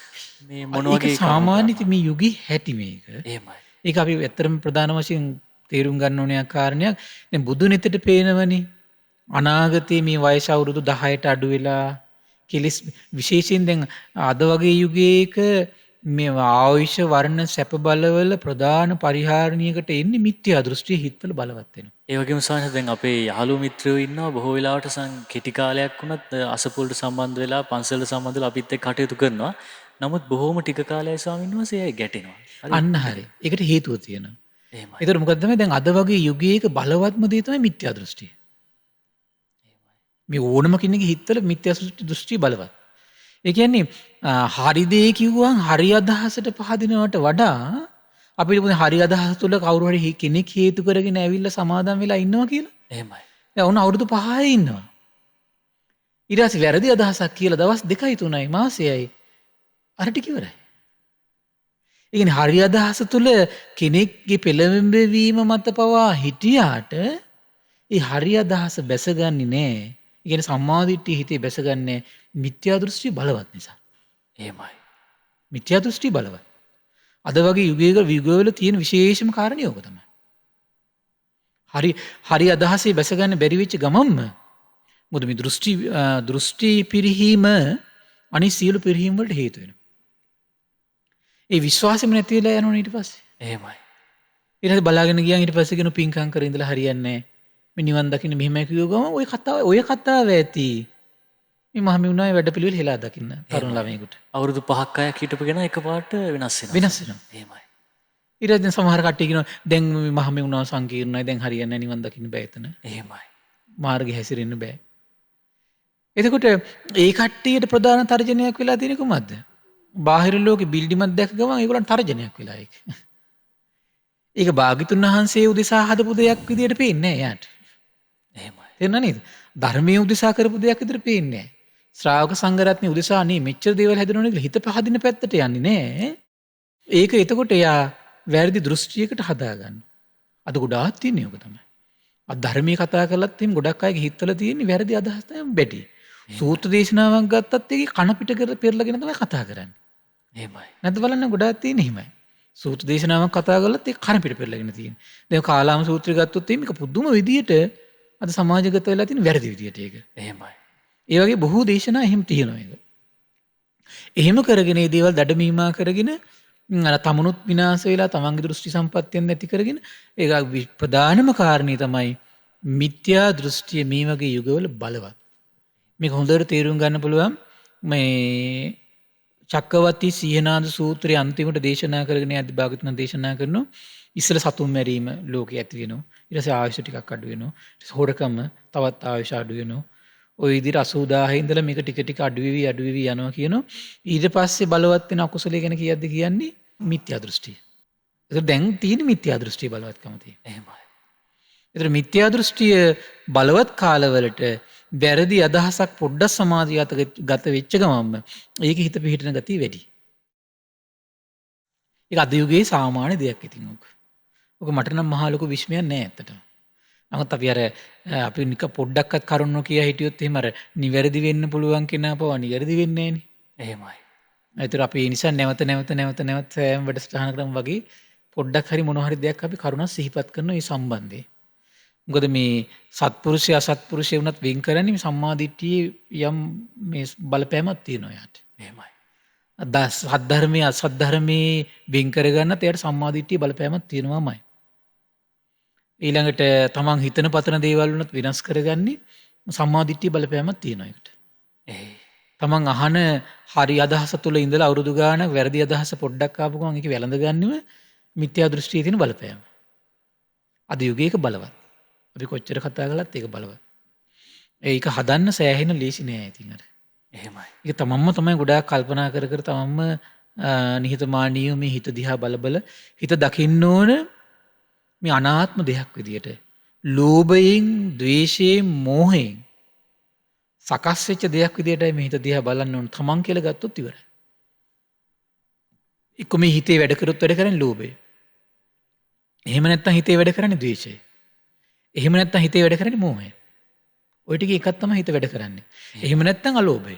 Speaker 1: මේ මොන වගේ
Speaker 2: සාමාන්‍ය මේ යුගයේ හැටි මේක.
Speaker 1: එහෙමයි.
Speaker 2: ඒක අපි ඇත්තටම ප්‍රධාන වශයෙන් තේරුම් ගන්න ඕන කාරණයක්. දැන් බුදු නෙතට පේනවනේ අනාගතයේ මේ වයස අවුරුදු 10ට අඩු වෙලා කෙලස් විශේෂයෙන් දැන් අද වගේ යුගයක මේ ආයුෂ වර්ණ සැප බලවල ප්‍රධාන පරිහාරණයකට එන්නේ මිත්‍යා දෘෂ්ටිය හිතවල බලවත් වෙනවා.
Speaker 1: ඒ වගේම ස්වාමීන් දැන් අපේ යහළු මිත්‍රයෝ ඉන්නවා බොහෝ වෙලාවට කෙටි කාලයක් වුණත් අසපුවලට සම්බන්ධ වෙලා පන්සලට සම්බන්ධ වෙලා අපිත් එක්ක කටයුතු කරනවා. නමුත් බොහෝම ටික කාලයයි ස්වාමීන් වහන්සේ අය ගැටෙනවා.
Speaker 2: අන්න හරි. ඒකට හේතුව තියෙනවා.
Speaker 1: එහෙමයි.
Speaker 2: ඒතර මොකද තමයි දැන් අද වගේ යුගයක බලවත්ම දේ තමයි මිත්‍යා දෘෂ්ටිය. මේ ඕනම කෙනෙකුගේ හිතවල මිත්‍යා දෘෂ්ටිය බලවත්. ඒ කියන්නේ හරි දේ කිව්වම හරි අදහසට පහදිනවට වඩා අපිට මොකද හරි අදහස තුල කවුරු හරි කෙනෙක් හේතු කරගෙන ඇවිල්ලා සමාදම් වෙලා ඉන්නවා කියලා.
Speaker 1: එහෙමයි.
Speaker 2: දැන් උන් අවුරුදු 5 ඉන්නවා. ඊට පස්සේ වැරදි අදහසක් කියලා දවස් 2යි 3යි මාසෙයි අර ටික ඉවරයි. ඒ කියන්නේ හරි අදහස තුල කෙනෙක්ගේ පෙළඹවීම මත පවා හිටියාට ඒ හරි අදහස බැසගන්නේ නැහැ. ඒ කියන්නේ සම්මාදිට්ඨිය හිතේ බැසගන්නේ මිත්‍යා දෘෂ්ටි බලවත් නිසා.
Speaker 1: එහෙමයි.
Speaker 2: මිත්‍යා දෘෂ්ටි බලවත්. අද වගේ යුගවල තියෙන විශේෂම කාරණේ ඕක තමයි. හරි අදහසේ බැසගන්න බැරි වෙච්ච ගමන්ම මොකද මේ දෘෂ්ටි පිරිහීම අනිත් සියලු පිරිහීම් වලට හේතු වෙනවා. ඒ විශ්වාසෙම නැති වෙලා යනවනේ ඊට පස්සේ.
Speaker 1: එහෙමයි.
Speaker 2: ඊට පස්සේ බලාගෙන ගියාන් ඊට පස්සේ කෙනෙකු පින්කම් කර ඉඳලා හරියන්නේ නැහැ. මේ නිවන් දකින්න මෙහෙමයි කියව ගම ඔය කතාව ඇති. මේ මහමෙවුනාවේ වැඩපිළිවෙල හෙලා දකින්න තරුණ ළමයෙකුට.
Speaker 1: අවුරුදු 5ක් 6ක් හිටපු කෙනා එකපාරට වෙනස් වෙනවා.
Speaker 2: වෙනස් වෙනවා.
Speaker 1: එහෙමයි.
Speaker 2: ඊට පස්සේ සමහර කට්ටිය කියනවා දැන් මේ මහමෙවුනාව සංකීර්ණයි දැන් හරියන්නේ නැහැ නිවන් දකින්න බෑ එතන.
Speaker 1: එහෙමයි.
Speaker 2: මාර්ගෙ හැසිරෙන්න බෑ. එතකොට ඒ කට්ටියට ප්‍රධාන තර්ජනයක් වෙලා තියෙන්නේ කොහොමද? බාහිර ලෝකෙ බිල්ඩිමක් දැක ගමන් ඒගොල්ලන්ට තර්ජනයක් වෙලා ඒක. ඒක භාග්‍යතුන් වහන්සේ උදෙසා හදපු දෙයක් විදියට පේන්නේ නැහැ යාට.
Speaker 1: එහෙමයි.
Speaker 2: තේරුණා නේද? ධර්මයේ උදෙසා කරපු දෙයක් විදියට පේන්නේ නැහැ. ශ්‍රාවක සංඝරත්නයේ උදෙසා නේ මෙච්චර දේවල් හැදෙනවනේ කියලා හිත පහදින පැත්තට යන්නේ නැහැ. ඒක එතකොට එයා වැරදි දෘෂ්ටියකට හදාගන්න. අද ගොඩාක් තියෙන්නේ ඔක තමයි. අද ධර්මයේ කතා කරලත් එහෙනම් ගොඩක් අයගේ හිතවල තියෙන්නේ වැරදි අදහස් තමයි බැටි. සූත්‍ර දේශනාවක් ගත්තත් ඒකේ කන පිට කර පෙරලගෙන තමයි කතා කරන්නේ.
Speaker 1: එහෙමයි.
Speaker 2: නැත්නම් බලන්න ගොඩාක් තියෙන්නේ එහෙමයි. සූත්‍ර දේශනාවක් කතා කරලත් ඒක කන පිට පෙරලගෙන තියෙන්නේ. දැන් කාලාම සූත්‍රය ගත්තොත් මේක පුදුම විදියට අද සමාජගත වෙලා තියෙන වැරදි විදියට ඒක.
Speaker 1: එහෙමයි.
Speaker 2: ඒ වගේ බොහෝ දේශනා එහෙම තියෙනවා ඒක. එහෙම කරගෙන මේ දේවල් දඩමීමා කරගෙන අර තමනුත් විනාශ වෙලා තමන්ගේ දෘෂ්ටි සම්පත්තියෙන් නැති කරගෙන ඒක ප්‍රධානම කාරණේ තමයි මිත්‍යා දෘෂ්ටිය මේ වගේ යුගවල බලවත්. මේක හොඳට තේරුම් ගන්න පුළුවන් මේ චක්කවර්ති සීහනාද සූත්‍රයේ අන්තිමට දේශනා කරගෙන යද්දි භාගතුන් දේශනා කරනවා ඉස්සල සතුන් මැරීම ලෝකේ ඇති වෙනවා. ඊට පස්සේ ආයුෂ ටිකක් අඩු වෙනවා. ඊට පස්සේ හොරකම තවත් ආයුෂ අඩු වෙනවා. ওই විදිහට 80000 ඉඳලා මේක ටික ටික අඩු වෙවි යනවා කියනවා. ඊට පස්සේ බලවත් වෙන අකුසලයේ ගැන කියද්දි කියන්නේ මිත්‍යා දෘෂ්ටිය. ඒක දැන් තියෙන මිත්‍යා දෘෂ්ටිය බලවත්කම තියෙන.
Speaker 1: එහෙමයි.
Speaker 2: ඒතර මිත්‍යා දෘෂ්ටිය බලවත් කාලවලට වැරදි අදහසක් පොඩ්ඩක් සමාජගත ගත වෙච්ච ගමන්ම ඒක හිත පිහිටන ගතිය වැඩි. ඒක අද යුගයේ සාමාන්‍ය දෙයක් ඉතින් ඕක. ඕක මට නම් මහා ලොකු විශ්මයක් නෑ ඇත්තටම. නමුත් අපි අර අපි නික පොඩ්ඩක්වත් කරුණු කියා හිටියොත් එහෙම අර නිවැරදි වෙන්න පුළුවන් කෙනා පවා නිවැරදි වෙන්නේ නැහනේ.
Speaker 1: එහෙමයි.
Speaker 2: ඒතර අපි ඒ නිසා නැවත සෑම වැඩසටහනකටම වගේ පොඩ්ඩක් හරි මොන හරි දෙයක් අපි කරුණක් සිහිපත් කරන මේ සම්බන්ධයෙන්. මොකද මේ සත්පුරුෂය අසත්පුරුෂය වුණත් වෙන් කරන්නේ මේ සම්මාදිට්ඨියේ යම් මේ බලපෑමක් තියෙනවා යාට.
Speaker 1: එහෙමයි.
Speaker 2: සද්ධර්මයේ අසද්ධර්මයේ වෙන් කරගන්නත් එයාට සම්මාදිට්ඨිය බලපෑමක් තියෙනවාමයි. ඊළඟට තමන් හිතන පතන දේවල් වුණත් වෙනස් කරගන්නේ සම්මාදිට්ඨිය බලපෑමක් තියෙනවා ඒකට. තමන් අහන හරි අදහස තුළ ඉඳලා අවුරුදු ගාණක් වැරදි අදහස පොඩ්ඩක් ආපු ගමන් ඒක වැළඳගන්නෙම මිත්‍යා දෘෂ්ටියේ තියෙන බලපෑම. අද යුගයක බලවත්. අපි කොච්චර කතා කළත් ඒක බලවත්. ඒක හදන්න සෑහෙන ලේසි නෑ ඉතින් අර.
Speaker 1: එහෙමයි.
Speaker 2: ඒක තමන්ම තමයි ගොඩාක් කල්පනා කර කර තමන්ම නිහතමානීව මේ හිත දිහා බල බල හිත දකින්න ඕන මේ අනාත්ම දෙයක් විදියට. ලෝභයෙන්, ද්වේෂයෙන්, මෝහයෙන් සකස් වෙච්ච දෙයක් විදියටයි මේ හිත දිහා බලන්න ඕන. තමන් කියලා ගත්තොත් ඉවරයි. එක්ක මේ හිතේ වැඩ කරොත් වැඩ කරන්නේ ලෝභය. එහෙම නැත්නම් හිතේ වැඩ කරන්නේ ද්වේෂය. එහෙම නැත්නම් හිතේ වැඩ කරන්නේ මෝහය. ඔය ටික එකක් තමයි හිත වැඩ කරන්නේ. එහෙම නැත්නම් අලෝභය.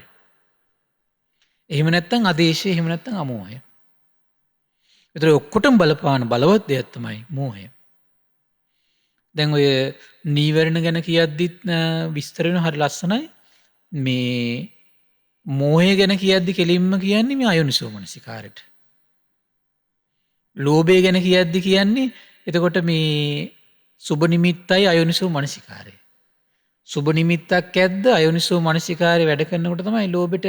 Speaker 2: එහෙම නැත්නම් ආදේශය, එහෙම නැත්නම් අමෝහය. ඒතර ඔක්කොටම බලපාන බලවත් දෙයක් තමයි මෝහය. දැන් ඔය නීවරණ ගැන කියද්දිත් විස්තර වෙන හරි ලස්සනයි. මේ මෝහය ගැන කියද්දි කෙලින්ම කියන්නේ මේ අයෝනිසෝ මනසිකාරයට. ලෝභය ගැන කියද්දි කියන්නේ එතකොට මේ සුබ නිමිත්තයි අයෝනිසෝ මනසිකාරය. සුබ නිමිත්තක් ඇද්ද අයෝනිසෝ මනසිකාරය වැඩ කරනකොට තමයි ලෝභෙට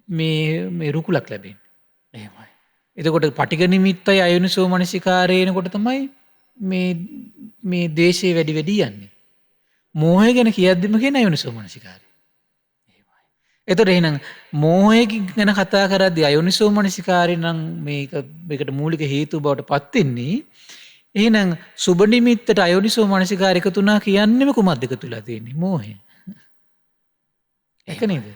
Speaker 2: මේ රුකුලක් ලැබෙන්නේ.
Speaker 1: එහෙමයි.
Speaker 2: එතකොට පටිඝ නිමිත්තයි අයෝනිසෝ මනසිකාරය එනකොට තමයි මේ ද්වේෂය වැඩි වැඩි යන්නේ. මෝහය ගැන කියද්දිම කියන අයෝනිසෝ මනසිකාරය. එතකොට එහෙනම් මෝහය ගැන කතා කරද්දී අයෝනිසෝ මනසිකාරය නම් මේකට මූලික හේතුව බවට පත් වෙන්නේ. එහෙනම් සුබ නිමිත්තට අයෝනිසෝ මනසිකාරය එකතු වුණා කියන්නේම කුමක්ද එකතු වෙලා තියෙන්නේ? මෝහය. ඒක නේද?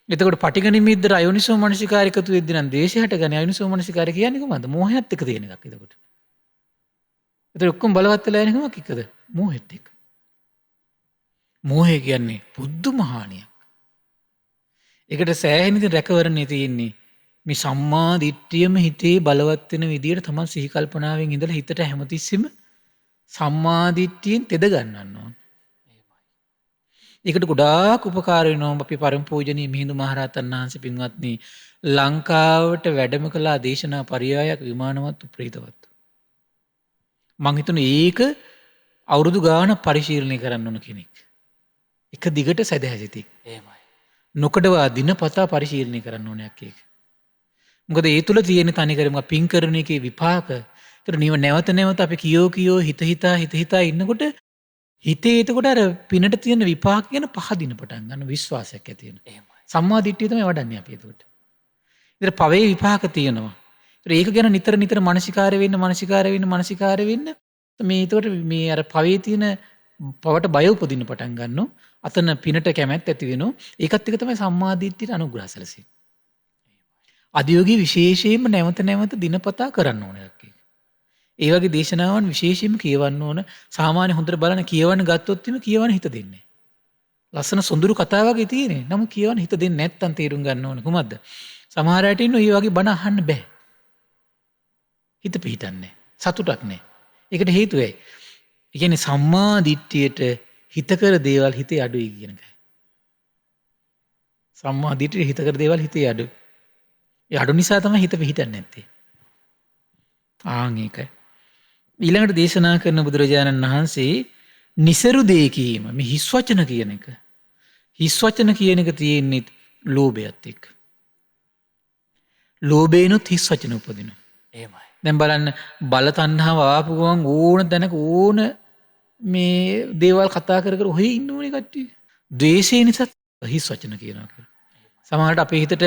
Speaker 2: එතකොට පටිඝ නිමිත්තට අයෝනිසෝ මනසිකාරය එකතු වෙද්දී නම් ද්වේෂය හටගන්නේ අයෝනිසෝ මනසිකාරය කියන්නේ කොහොමද? මෝහයත් එක්ක තියෙන එකක් එතකොට. එතකොට ඔක්කොම බලවත් වෙලා යන එකක් එක්කද? මෝහෙත් එක්ක. මෝහය කියන්නේ පුදුම හානියක්. ඒකට සෑහෙන ඉතින් රැකවරණේ තියෙන්නේ මේ සම්මා දිට්ඨියම හිතේ බලවත් වෙන විදියට තමයි සිහි කල්පනාවෙන් ඉඳලා හිතට හැමතිස්සෙම සම්මා දිට්ඨියෙන් තෙද ගන්නන්න ඕන. ඒකට ගොඩාක් උපකාර වෙනවා අපි පරම පූජනීය මිහිඳු මහරහතන් වහන්සේ පින්වත්නි ලංකාවට වැඩම කළා දේශනා පරියායක් විමානවත් ප්‍රීතවත්. මං හිතුනේ ඒක අවුරුදු ගාණක් පරිශීලනය කරන්න ඕන කෙනෙක්. එක දිගට සැදැහැසිතී.
Speaker 1: එහෙමයි.
Speaker 2: නොකඩවා දිනපතා පරිශීලනය කරන්න ඕනයක් ඒක. මොකද ඒ තුළ තියෙන තනිකරම පින් කරන එකේ විපාක. ඒතර නැවත නැවත අපි කියෝ හිත හිතා ඉන්නකොට හිතේ එතකොට අර පිනට තියෙන විපාක ගැන පහදින පටන් ගන්න විශ්වාසයක් ඇති වෙනවා.
Speaker 1: එහෙමයි.
Speaker 2: සම්මා දිට්ඨිය තමයි වඩන්නේ අපි එතකොට. ඒතර පවේ විපාක තියෙනවා. ඒතර ඒක ගැන නිතර මානසිකාරය වෙන්න මේ එතකොට මේ අර පවේ තියෙන පවට බය උපදින්න පටන් ගන්නවා. අතන පිනට කැමැත්ත ඇති වෙනවා. ඒකත් එක තමයි සම්මා දිට්ඨියට අනුග්‍රහ සැලසෙන්නේ. අධියෝගී විශේෂයෙන්ම නැවත දිනපතා කරන්න ඕන එකක් ඒක. ඒ වගේ දේශනාවන් විශේෂයෙන්ම කියවන්න ඕන. සාමාන්‍ය හොඳට බලන කියවන්න ගත්තොත් එimhe කියවන්න හිත දෙන්නේ. ලස්සන සොඳුරු කතා වගේ තියෙන්නේ. නමුත් කියවන්න හිත දෙන්නේ නැත්තම් තේරුම් ගන්න ඕන කොහොමද? සමහර අයට ඉන්න ඔය වගේ බණ අහන්න බෑ. හිත පිහිටන්නේ. සතුටක් නැහැ. ඒකට හේතුව ඇයි? ඒ කියන්නේ සම්මා දිට්ඨියට හිතකර දේවල් හිතේ අඩුයි කියන එකයි. සම්මා දිට්ඨියට හිතකර දේවල් හිතේ අඩුයි. ඒ අඩු නිසා තමයි හිත පිහිටන්නේ නැත්තේ. ඒකයි. ඊළඟට දේශනා කරන බුදුරජාණන් වහන්සේ නිසරු දේ කීම මේ හිස් වචන කියන එක. හිස් වචන කියන එක තියෙන්නේ ලෝභයත් එක්ක. ලෝභේනොත් හිස් වචන උපදිනවා.
Speaker 1: එහෙමයි.
Speaker 2: දැන් බලන්න බල තණ්හාව ආපු ගමන් ඕන තැනක ඕන මේ දේවල් කතා කර ඔහේ ඉන්න ඕනේ කට්ටිය. ද්වේෂය නිසා හිස් වචන කියනවා කියලා. සමහරවිට අපේ හිතට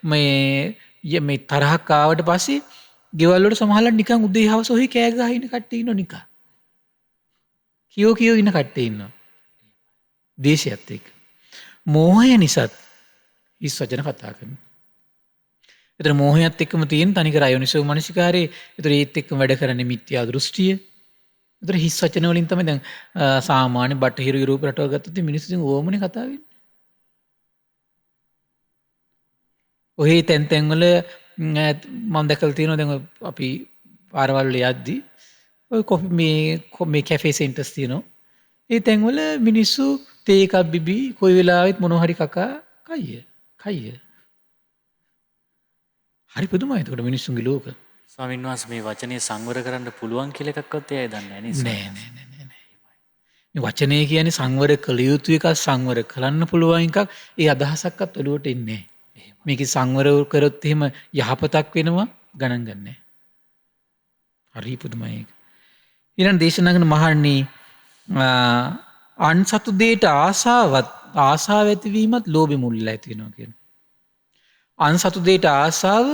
Speaker 2: මේ තරහක් ආවට පස්සේ ගෙවල් වල සමහරවිට නිකන් උදේ හවස ඔහේ කෑ ගහ ඉන්න කට්ටිය ඉන්නෝ නිකන්. කියෝ ඉන්න කට්ටිය ඉන්නවා. ද්වේෂයත් එක්ක. මෝහය නිසා හිස් වචන කතා කරනවා. ඒතර මෝහයත් එක්කම තියෙන තනිකර අයෝනිසෝ මනසිකාරේ. ඒතර ඒත් එක්කම වැඩ කරන්නේ මිත්‍යා දෘෂ්ටිය. ඒතර හිස් වචන වලින් තමයි දැන් සාමාන්‍ය බටහිර යුරෝප රටවල් ගත්තොත් මිනිස්සු ඉතින් ඕමනේ කතා වෙන්නේ. ඔහේ තැන් වල මම දැකලා තියෙනවා දැන් අපි පාරවල් වල යද්දි ඔය කොෆි මේ කැෆේ සෙන්ටර්ස් තියෙනවා. ඒ තැන්වල මිනිස්සු තේ එකක් බිබී කොයි වෙලාවෙත් මොනවා හරි කකා කයිය. හරි පුදුමයි එතකොට මිනිස්සුන්ගේ ලෝක.
Speaker 1: ස්වාමීන් වහන්සේ මේ වචනේ සංවර කරන්න පුළුවන් කියලා එකක්වත් එයා දන්නේ නැහැ නේ.
Speaker 2: නෑ. මේ වචනය කියන්නේ සංවර කළ යුතු එකක් සංවර කරන්න පුළුවන් එකක් ඒ අදහසක්වත් ඔළුවට එන්නේ නැහැ. මේක සංවර කරොත් එහෙම යහපතක් වෙනවා ගණන් ගන්නෑ. හරි පුදුමයි ඒක. ඊළඟ දේශනා කරන මහන්නේ අන් සතු දෙයට ආසාව ඇතිවීමත් ලෝභය මුල්ලා ඇති වෙනවා කියනවා. අන් සතු දෙයට ආසාව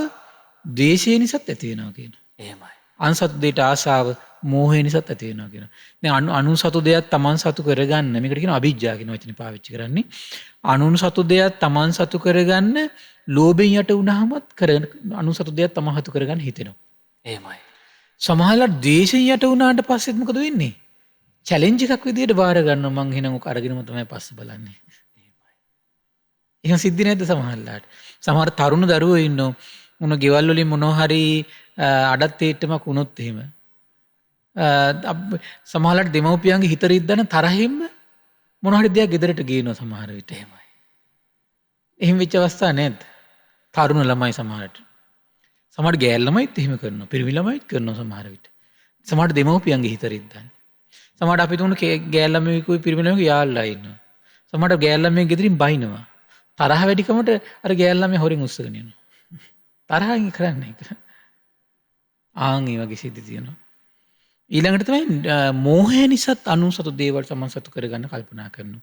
Speaker 2: ද්වේෂය නිසාත් ඇති වෙනවා කියනවා.
Speaker 1: එහෙමයි.
Speaker 2: අන් සතු දෙයට ආසාව මෝහය නිසාත් ඇති වෙනවා කියනවා. දැන් අනු සතු දෙයක් තමන් සතු කරගන්න මේකට කියන අවිජ්ජා කියන වචනේ පාවිච්චි කරන්නේ. අනුන් සතු දෙයක් තමන් සතු කරගන්න ලෝභයෙන් යට වුණාමත් අනු සතු දෙයක් තමන් හතු කරගන්න හිතෙනවා.
Speaker 1: එහෙමයි.
Speaker 2: සමහරවිට ද්වේෂයෙන් යට වුණාට පස්සෙත් මොකද වෙන්නේ? චැලෙන්ජ් එකක් විදියට බාර ගන්නවා මං එහෙනම් ඔක අරගෙනම තමයි පස්සේ බලන්නේ. එහෙම සිද්ධ නැද්ද සමහරලාට? සමහර තරුණ දරුවෝ ඉන්නෝ මොන ගෙවල් වලින් මොනවා හරි අඩත් තේට්ටමක් වුණොත් එහෙම සමහරලාට දෙමව්පියන්ගේ හිත රිද්දන තරහින්ම මොනවා හරි දෙයක් ගෙදරට ගේනවා සමහර විට.
Speaker 1: එහෙමයි.
Speaker 2: එහෙම වෙච්ච අවස්ථා නැද්ද? තරුණ ළමයි සමහරට. සමහර ගෑල් ළමයිත් එහෙම කරනවා. පිරිමි ළමයිත් කරනවා සමහර විට. සමහර දෙමව්පියන්ගේ හිත රිද්දන්නේ. සමහරට අපි තුන ගෑල් ළමයෙකුයි පිරිමි ළමයෙකුයි යාළුලා ඉන්නවා. සමහරට ගෑල් ළමයෙක් ගෙදරින් බයිනවා. තරහ වැඩිකමට අර ගෑල් ළමයා හොරෙන් උස්සගෙන යනවා. තරහින් කරන්නේ ඒක. ආන් ඒ වගේ සිද්ධි තියෙනවා. ඊළඟට තමයි මෝහය නිසාත් අනුන් සතු දේවල් සමන් සතු කරගන්න කල්පනා කරනවා.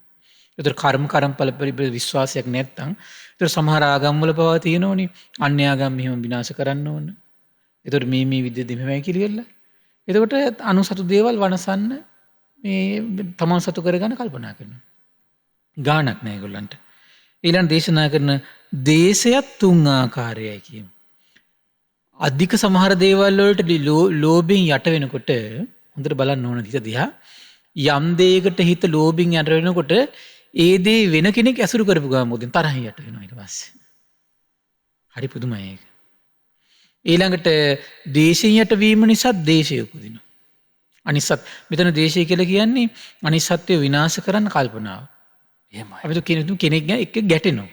Speaker 2: ඒතර කර්මඵල විශ්වාසයක් නැත්තම් ඒතර සමහර ආගම් වල පවා තියෙනෝනේ අන්‍ය ආගම් මෙහෙම විනාශ කරන්න ඕන. ඒතර මේ විදිහට මෙහෙමයි කියලා. එතකොට අනුන් සතු දේවල් වනසන්න මේ තමන් සතු කරගන්න කල්පනා කරනවා. ගාණක් නැහැ ඒගොල්ලන්ට. ඊළඟ දේශනා කරන දේශයත් තුන් ආකාරයයි කියමු. අධික සමහර දේවල් වලට ලෝභයෙන් යට වෙනකොට හොඳට බලන්න ඕන හිත දිහා. යම් දෙයකට හිත ලෝභයෙන් යට වෙනකොට ඒ දේ වෙන කෙනෙක් ඇසුරු කරපු ගමන් මොකද තරහින් යට වෙනවා ඊට පස්සේ. හරි පුදුමයි ඒක. ඊළඟට දේශයෙන් යට වීම නිසා දේශය උපදිනවා. අනිසත් මෙතන දේශය කියලා කියන්නේ අනිසත්ත්වය විනාශ කරන්න කල්පනාව.
Speaker 1: එහෙමයි.
Speaker 2: අපි කෙනෙක් ගැන එක්ක ගැටෙනවා.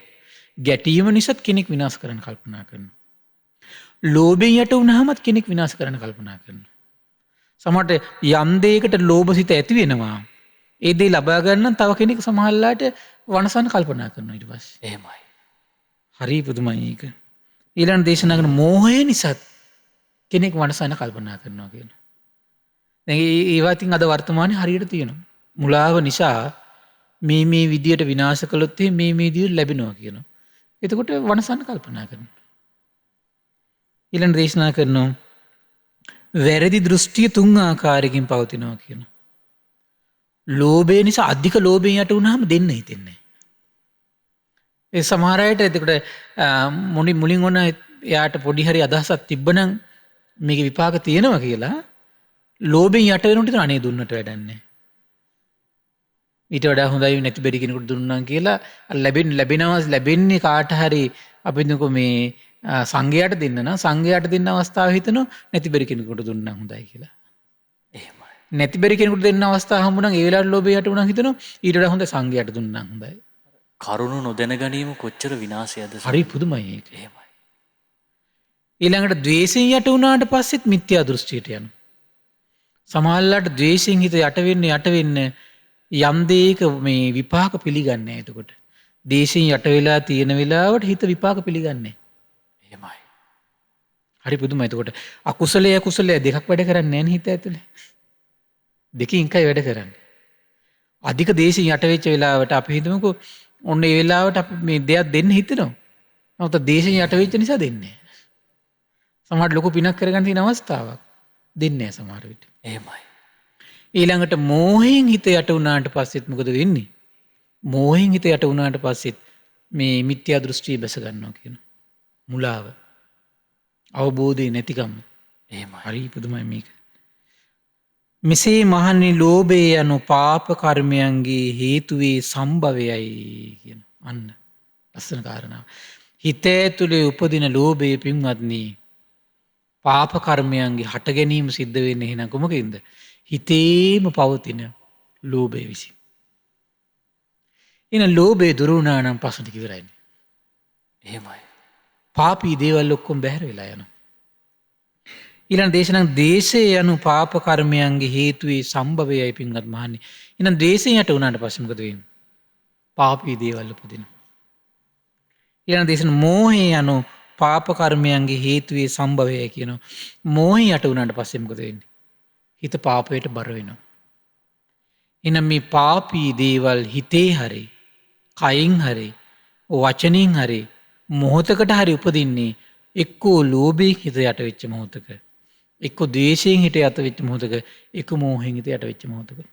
Speaker 2: ගැටීම නිසාත් කෙනෙක් විනාශ කරන්න කල්පනා කරනවා. ලෝභයෙන් යට වුණාමත් කෙනෙක් විනාශ කරන්න කල්පනා කරනවා. සමහරට යම් දෙයකට ලෝභසිත ඇති වෙනවා. ඒ දේ ලබා ගන්න තව කෙනෙක් සමහරලාට වනසන්න කල්පනා කරනවා ඊට පස්සේ.
Speaker 1: එහෙමයි.
Speaker 2: හරි පුදුමයි ඒක. ඊළඟ දේශනා කරන මෝහය නිසාත් කෙනෙක් වනසන්න කල්පනා කරනවා කියනවා. දැන් ඒවා ඉතින් අද වර්තමානයේ හරියට තියෙනවා. මුලාව නිසා මේ විදියට විනාශ කළොත් මේ විදියට ලැබෙනවා කියනවා. එතකොට වනසන්න කල්පනා කරනවා. ඊළඟ දේශනා කරනවා වැරදි දෘෂ්ටිය තුන් ආකාරයකින් පවතිනවා කියනවා. ලෝභය නිසා අධික ලෝභයෙන් යට වුණාම දෙන්න හිතෙන්නේ නැහැ. ඒ සමහර අයට එතකොට මුලින් ඔන්න එයාට පොඩි හරි අදහසක් තිබ්බනම් මේක විපාක තියෙනවා කියලා ලෝභයෙන් යට වෙනුට හිතන අනේ දුන්නට වැඩක් නැහැ. ඊට වඩා හොඳයි නැති බැරි කෙනෙකුට දුන්නා කියලා ලැබෙන්නේ කාට හරි අපි හිතමුකෝ මේ සංඝයාට දෙන්න නම් සංඝයාට දෙන්න අවස්ථාව හිතනවා නැති බැරි කෙනෙකුට දුන්නා හොඳයි කියලා.
Speaker 1: එහෙමයි.
Speaker 2: නැති බැරි කෙනෙකුට දෙන්න අවස්ථාව හම්බුනනම් ඒ වෙලාවට ලෝභය යට වුණා හිතනවා ඊට වඩා හොඳ සංඝයාට දුන්නා හොඳයි.
Speaker 1: කරුණු නොදැන ගැනීම කොච්චර විනාශයක්ද?
Speaker 2: හරි පුදුමයි ඒක.
Speaker 1: එහෙමයි.
Speaker 2: ඊළඟට ද්වේෂයෙන් යට වුණාට පස්සෙත් මිත්‍යා දෘෂ්ටියට යනවා. සමහරවිට ද්වේෂයෙන් හිත යට වෙන්න යම් දෙයක මේ විපාක පිළිගන්නේ නැහැ එතකොට. දේශයෙන් යට වෙලා තියෙන වෙලාවට හිත විපාක පිළිගන්නේ නැහැ.
Speaker 1: එහෙමයි.
Speaker 2: හරි පුදුමයි එතකොට. අකුසලයේ කුසලයේ දෙකක් වැඩ කරන්නේ නැහැ නේ හිත ඇතුලේ. දෙකකින් එකයි වැඩ කරන්නේ. අධික දේශයෙන් යට වෙච්ච වෙලාවට අපි හිතමුකෝ ඔන්න ඒ වෙලාවට අපි මේ දෙයක් දෙන්න හිතනවා. නමුත් දේශයෙන් යට වෙච්ච නිසා දෙන්නේ නැහැ. සමහර ලොකු පිනක් කරගන්න තියෙන අවස්ථාවක් දෙන්නේ නැහැ සමහර විට.
Speaker 1: එහෙමයි.
Speaker 2: ඊළඟට මෝහයෙන් හිත යට වුණාට පස්සෙත් මොකද වෙන්නේ? මෝහයෙන් හිත යට වුණාට පස්සෙත් මේ මිත්‍යා දෘෂ්ටිය බැස ගන්නවා කියන මුලාව. අවබෝධය නැතිකම.
Speaker 1: එහෙමයි.
Speaker 2: හරි පුදුමයි මේක. මෙසේ මහන්නේ ලෝභය යනු පාප කර්මයන්ගේ හේතුවේ සම්භවයයි කියන අන්න ලස්සන කාරණාව. හිත ඇතුලේ උපදින ලෝභය පින්වත්නි පාප කර්මයන්ගේ හට ගැනීම සිද්ධ වෙන්නේ එහෙනම් කොමකින්ද? හිතේම පවතින ලෝභය විසින්. එන ලෝභය දුරු වුණා නම් ප්‍රශ්න ටික ඉවරයිනේ.
Speaker 1: එහෙමයි.
Speaker 2: පාපී දේවල් ඔක්කොම බැහැර වෙලා යනවා. ඊළඟ දේශනම් දේශය යනු පාප කර්මයන්ගේ හේතුවේ සම්භවයයි පින්වත් මහන්නේ. එහෙනම් ද්වේෂයෙන් යට වුණාට පස්සේ මොකද වෙන්නේ? පාපී දේවල් උපදිනවා. ඊළඟ දේශන මෝහය යනු පාප කර්මයන්ගේ හේතුවේ සම්භවයයි කියනවා. මෝහය යට වුණාට පස්සේ මොකද වෙන්නේ? හිත පාපයට බර වෙනවා. එහෙනම් මේ පාපී දේවල් හිතේ හරි, කයින් හරි, වචනින් හරි මොහොතකට හරි උපදින්නේ එක්කෝ ලෝභයෙන් හිත යට වෙච්ච මොහොතක, එක්කෝ ද්වේෂයෙන් හිත යට වෙච්ච මොහොතක, එක්ක මෝහයෙන් හිත යට වෙච්ච මොහොතක.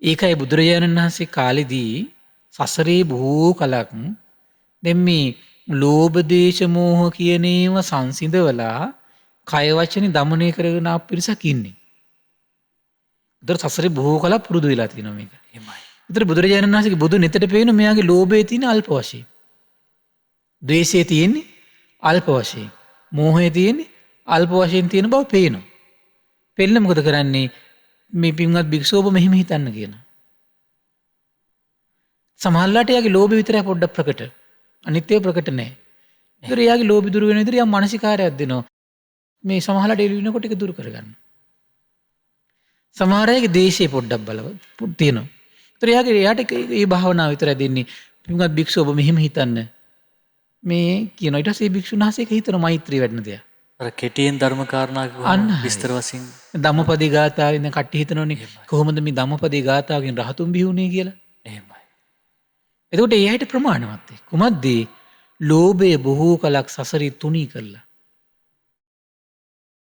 Speaker 2: ඒකයි බුදුරජාණන් වහන්සේ කාලෙදී සසරේ බොහෝ කලක් දැන් මේ ලෝභ දේශ මෝහ කියන ඒවා සංසිඳවලා කය වචනේ দমনය කරගෙන ආපු පිරිසක් ඉන්නේ. උදේ සසරේ බොහෝ කලක් පුරුදු වෙලා තියෙනවා මේක.
Speaker 1: එහෙමයි.
Speaker 2: උදේ බුදුරජාණන් වහන්සේගේ බුදු නෙතට පේන මෙයාගේ ලෝභයේ තියෙන අල්ප වශයෙන්. ද්වේෂයේ තියෙන්නේ අල්ප වශයෙන්. මෝහයේ තියෙන්නේ අල්ප වශයෙන් තියෙන බව පේනවා. පෙන්න මොකද කරන්නේ? මේ පින්වත් භික්ෂුව ඔබ මෙහෙම හිතන්න කියන. සමහරලාට එයාගේ ලෝභය විතරයි පොඩ්ඩක් ප්‍රකට. අනිත් ඒවා ප්‍රකට නැහැ. ඒතර එයාගේ ලෝභය දුරු වෙන විදිහට යා මානසිකාරයක් දෙනවා. මේ සමහරලාට එළි වෙනකොට ඒක දුරු කරගන්න. සමහර අයගේ දේශේ පොඩ්ඩක් බලව තියෙනවා. ඒතර එයාට මේ භාවනාව විතරයි දෙන්නේ. පින්වත් භික්ෂුව ඔබ මෙහෙම හිතන්න. මේ කියන ඊට පස්සේ භික්ෂුන් වහන්සේ ඒක හිතන මෛත්‍රී වැඩන දෙයක්.
Speaker 1: අර කෙටියෙන් ධර්ම කාරණා
Speaker 2: අන්න
Speaker 1: කිව්වම විස්තර වශයෙන්
Speaker 2: ධම්මපදී ගාථාවෙන් දැන් කට්ටිය හිතනෝනේ කොහොමද මේ ධම්මපදී ගාථාවකින් රහතුන් බිහුනේ කියලා.
Speaker 1: එහෙමයි.
Speaker 2: එතකොට ඒ ඇයිට ප්‍රමාණවත් වේ. කුමක්ද? ලෝභය බොහෝ කලක් සසරේ තුනී කළා.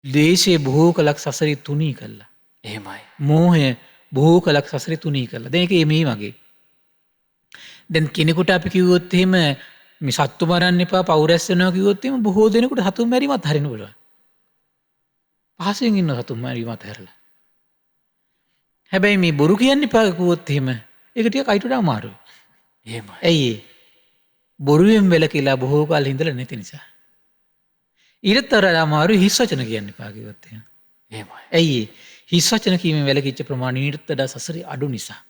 Speaker 2: ද්වේෂය බොහෝ කලක් සසරේ තුනී කළා.
Speaker 1: එහෙමයි.
Speaker 2: මෝහය බොහෝ කලක් සසරේ තුනී කළා. දැන් ඒක මේ වගේ. දැන් කෙනෙකුට අපි කිව්වොත් එහෙම මේ සත්තු මරන්න එපා පව් රැස් වෙනවා කිව්වොත් එහෙම බොහෝ දෙනෙකුට සතුන් මැරීමත් හරින්න පුළුවන්. පහසෙන් ඉන්න සතුන් මැරීමත් හැරලා. හැබැයි මේ බොරු කියන්න එපා කිව්වොත් එහෙම ඒක ටිකක් අයිට වඩා අමාරුයි.
Speaker 1: එහෙමයි.
Speaker 2: ඇයි බොරුවෙන් වැළකීලා බොහෝ කාල ඉඳලා නැති නිසා. ඊටතර අමාරු හිස් වචන කියන්න එපා කිව්වොත් එහෙම.
Speaker 1: එහෙමයි.
Speaker 2: ඇයි හිස් වචන කීමෙන් වැළකීච්ච ප්‍රමාණය ඊටත් වඩා සසරේ අඩු නිසා.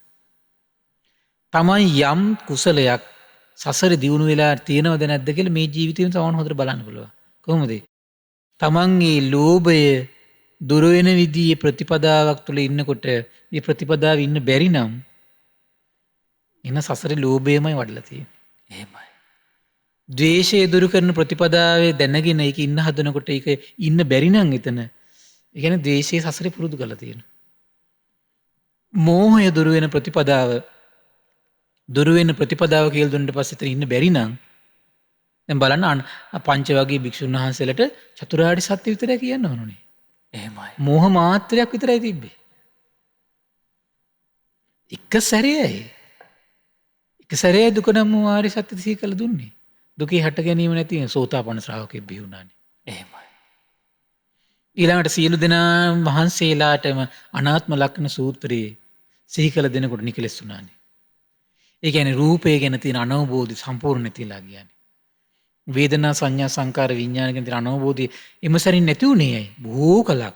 Speaker 2: තමයි යම් කුසලයක් සසර දියුණු වෙලා තියෙනවද නැද්ද කියලා මේ ජීවිතේම සමහර හොඳට බලන්න පුළුවන්. කොහොමද? තමන්ගේ ලෝභය දුර වෙන විදිහේ ප්‍රතිපදාවක් තුළ ඉන්නකොට මේ ප්‍රතිපදාවේ ඉන්න බැරි නම් එන සසරේ ලෝභයමයි වඩලා තියෙන්නේ.
Speaker 1: එහෙමයි.
Speaker 2: ද්වේෂය දුරු කරන ප්‍රතිපදාවේ දැනගෙන ඒක ඉන්න හදනකොට ඒක ඉන්න බැරි නම් එතන ඒ කියන්නේ ද්වේෂයේ සසරේ පුරුදු කරලා තියෙනවා. මෝහය දුරු වෙන ප්‍රතිපදාව කියලා දුන්නාට පස්සේ එතන ඉන්න බැරි නම් දැන් බලන්න පංච වගේ භික්ෂුන් වහන්සේලාට චතුරාර්ය සත්‍ය විතරයි කියන්න ඕනේ.
Speaker 1: එහෙමයි.
Speaker 2: මෝහ මාත්‍රයක් විතරයි තිබ්බේ. එක සැරේ දුක නම් ආර්ය සත්‍ය සිහි කළ දුන්නේ. දුකේ හට ගැනීම නැති සෝතාපන්න ශ්‍රාවකෙක් බිහි වුණානේ.
Speaker 1: එහෙමයි.
Speaker 2: ඊළඟට සියලු දෙනා වහන්සේලාටම අනාත්ම ලක්ෂණ සූත්‍රයේ සිහි කළ දෙනකොට නිකලෙස් වුණානේ. ඒ කියන්නේ රූපය ගැන තියෙන අනවබෝධය සම්පූර්ණ නැතිලා ගියානේ. වේදනා සංඥා සංකාර විඥාන ගැන තියෙන අනවබෝධය එමසරින් නැති උනේ ඇයි? බොහෝ කලක්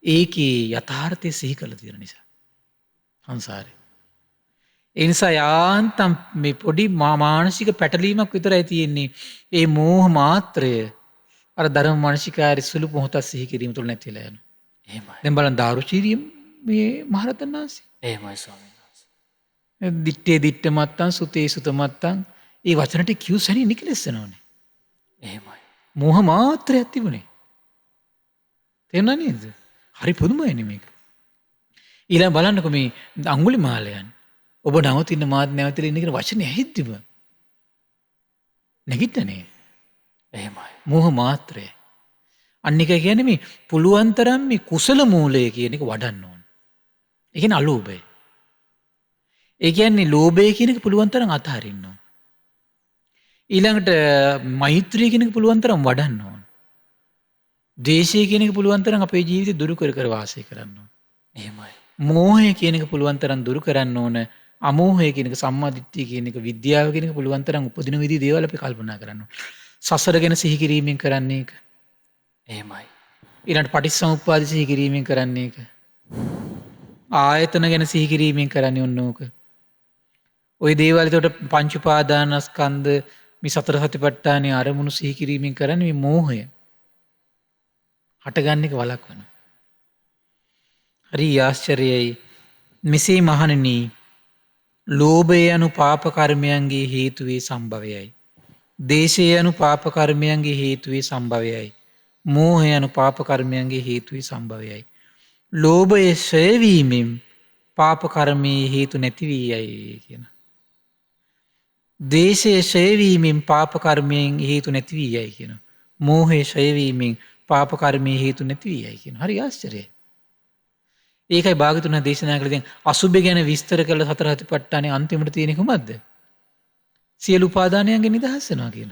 Speaker 2: ඒකේ යථාර්ථය සිහි කළ තියෙන නිසා. සංසාරේ. ඒ නිසා යාන්තම් මේ පොඩි මානසික පැටලීමක් විතරයි තියෙන්නේ. ඒ මෝහ මාත්‍රය අර ධර්ම මානසිකාරය සුළු මොහොතක් සිහි කිරීම තුළ නැතිලා යනවා.
Speaker 1: එහෙමයි.
Speaker 2: දැන් බලන්න දාරුචීරිය මේ මහරතන් වහන්සේ.
Speaker 1: එහෙමයි ස්වාමීන් වහන්සේ.
Speaker 2: දිත්තේ දිට්ඨ මත්තං සුතේ සුත මත්තං ඒ වචනට කියු සැනින් නිකලෙස් වෙනවනේ.
Speaker 1: එහෙමයි.
Speaker 2: මෝහ මාත්‍රයක් තිබුණේ. තේරුණා නේද? හරි පුදුමයිනේ මේක. ඊළඟ බලන්නකො මේ අඟුලිමාලයන් ඔබ නවතින මාත් නැවතිලා ඉන්න කියන වචනේ ඇහිද්දිම නැගිටනේ.
Speaker 1: එහෙමයි.
Speaker 2: මෝහ මාත්‍රය. අන්න එක කියන්නේ මේ පුළුවන් තරම් මේ කුසල මූලය කියන එක වඩන්න ඕන. ඒ කියන්නේ අලෝභය. ඒ කියන්නේ ලෝභය කියන එක පුළුවන් තරම් අතහරින්න ඕන. ඊළඟට මෛත්‍රිය කියන එක පුළුවන් තරම් වඩන්න ඕන. ද්වේෂය කියන එක පුළුවන් තරම් අපේ ජීවිතේ දුරු කර කර වාසය කරන්න ඕන.
Speaker 1: එහෙමයි.
Speaker 2: මෝහය කියන එක පුළුවන් තරම් දුරු කරන්න ඕන. අමෝහය කියන එක සම්මාදිට්ඨිය කියන එක විද්‍යාව කියන එක පුළුවන් තරම් උපදින විදිහේ දේවල් අපි කල්පනා කරන්න ඕන. සසර ගැන සිහි කිරීමෙන් කරන්නේ ඒක.
Speaker 1: එහෙමයි.
Speaker 2: ඊළඟට පටිච්චසමුප්පාද සිහි කිරීමෙන් කරන්නේ ඒක. ආයතන ගැන සිහි කිරීමෙන් කරන්නේ ඔන්න ඕක. ওই දේවල් එතකොට පංච උපාදානස්කන්ධ මේ සතර සතිපට්ඨානයේ අරමුණු සිහි කිරීමෙන් කරන්නේ මේ මෝහය. හටගන්න එක වළක්වනවා. හරි ආශ්චර්යයි. මෙසේ මහණෙනි ලෝභය යනු පාප කර්මයන්ගේ හේතුවේ සම්භවයයි. දේශය යනු පාප කර්මයන්ගේ හේතුවේ සම්භවයයි. මෝහය යනු පාප කර්මයන්ගේ හේතුවේ සම්භවයයි. ලෝභය ක්ෂය වීමෙන් පාප කර්මයේ හේතු නැති වී යයි කියන. දේශය ක්ෂය වීමෙන් පාප කර්මයෙන් හේතු නැති වී යයි කියන. මෝහය ක්ෂය වීමෙන් පාප කර්මයේ හේතු නැති වී යයි කියන. හරි ආශ්චර්යයි. ඒකයි භාග්‍යවතුන් දේශනා කළේ දැන් අසුභ ගැන විස්තර කළ සතර සතිපට්ඨානයේ අන්තිමට තියෙන කුමක්ද? සියලු උපාදානයන්ගෙන් නිදහස් වෙනවා කියන.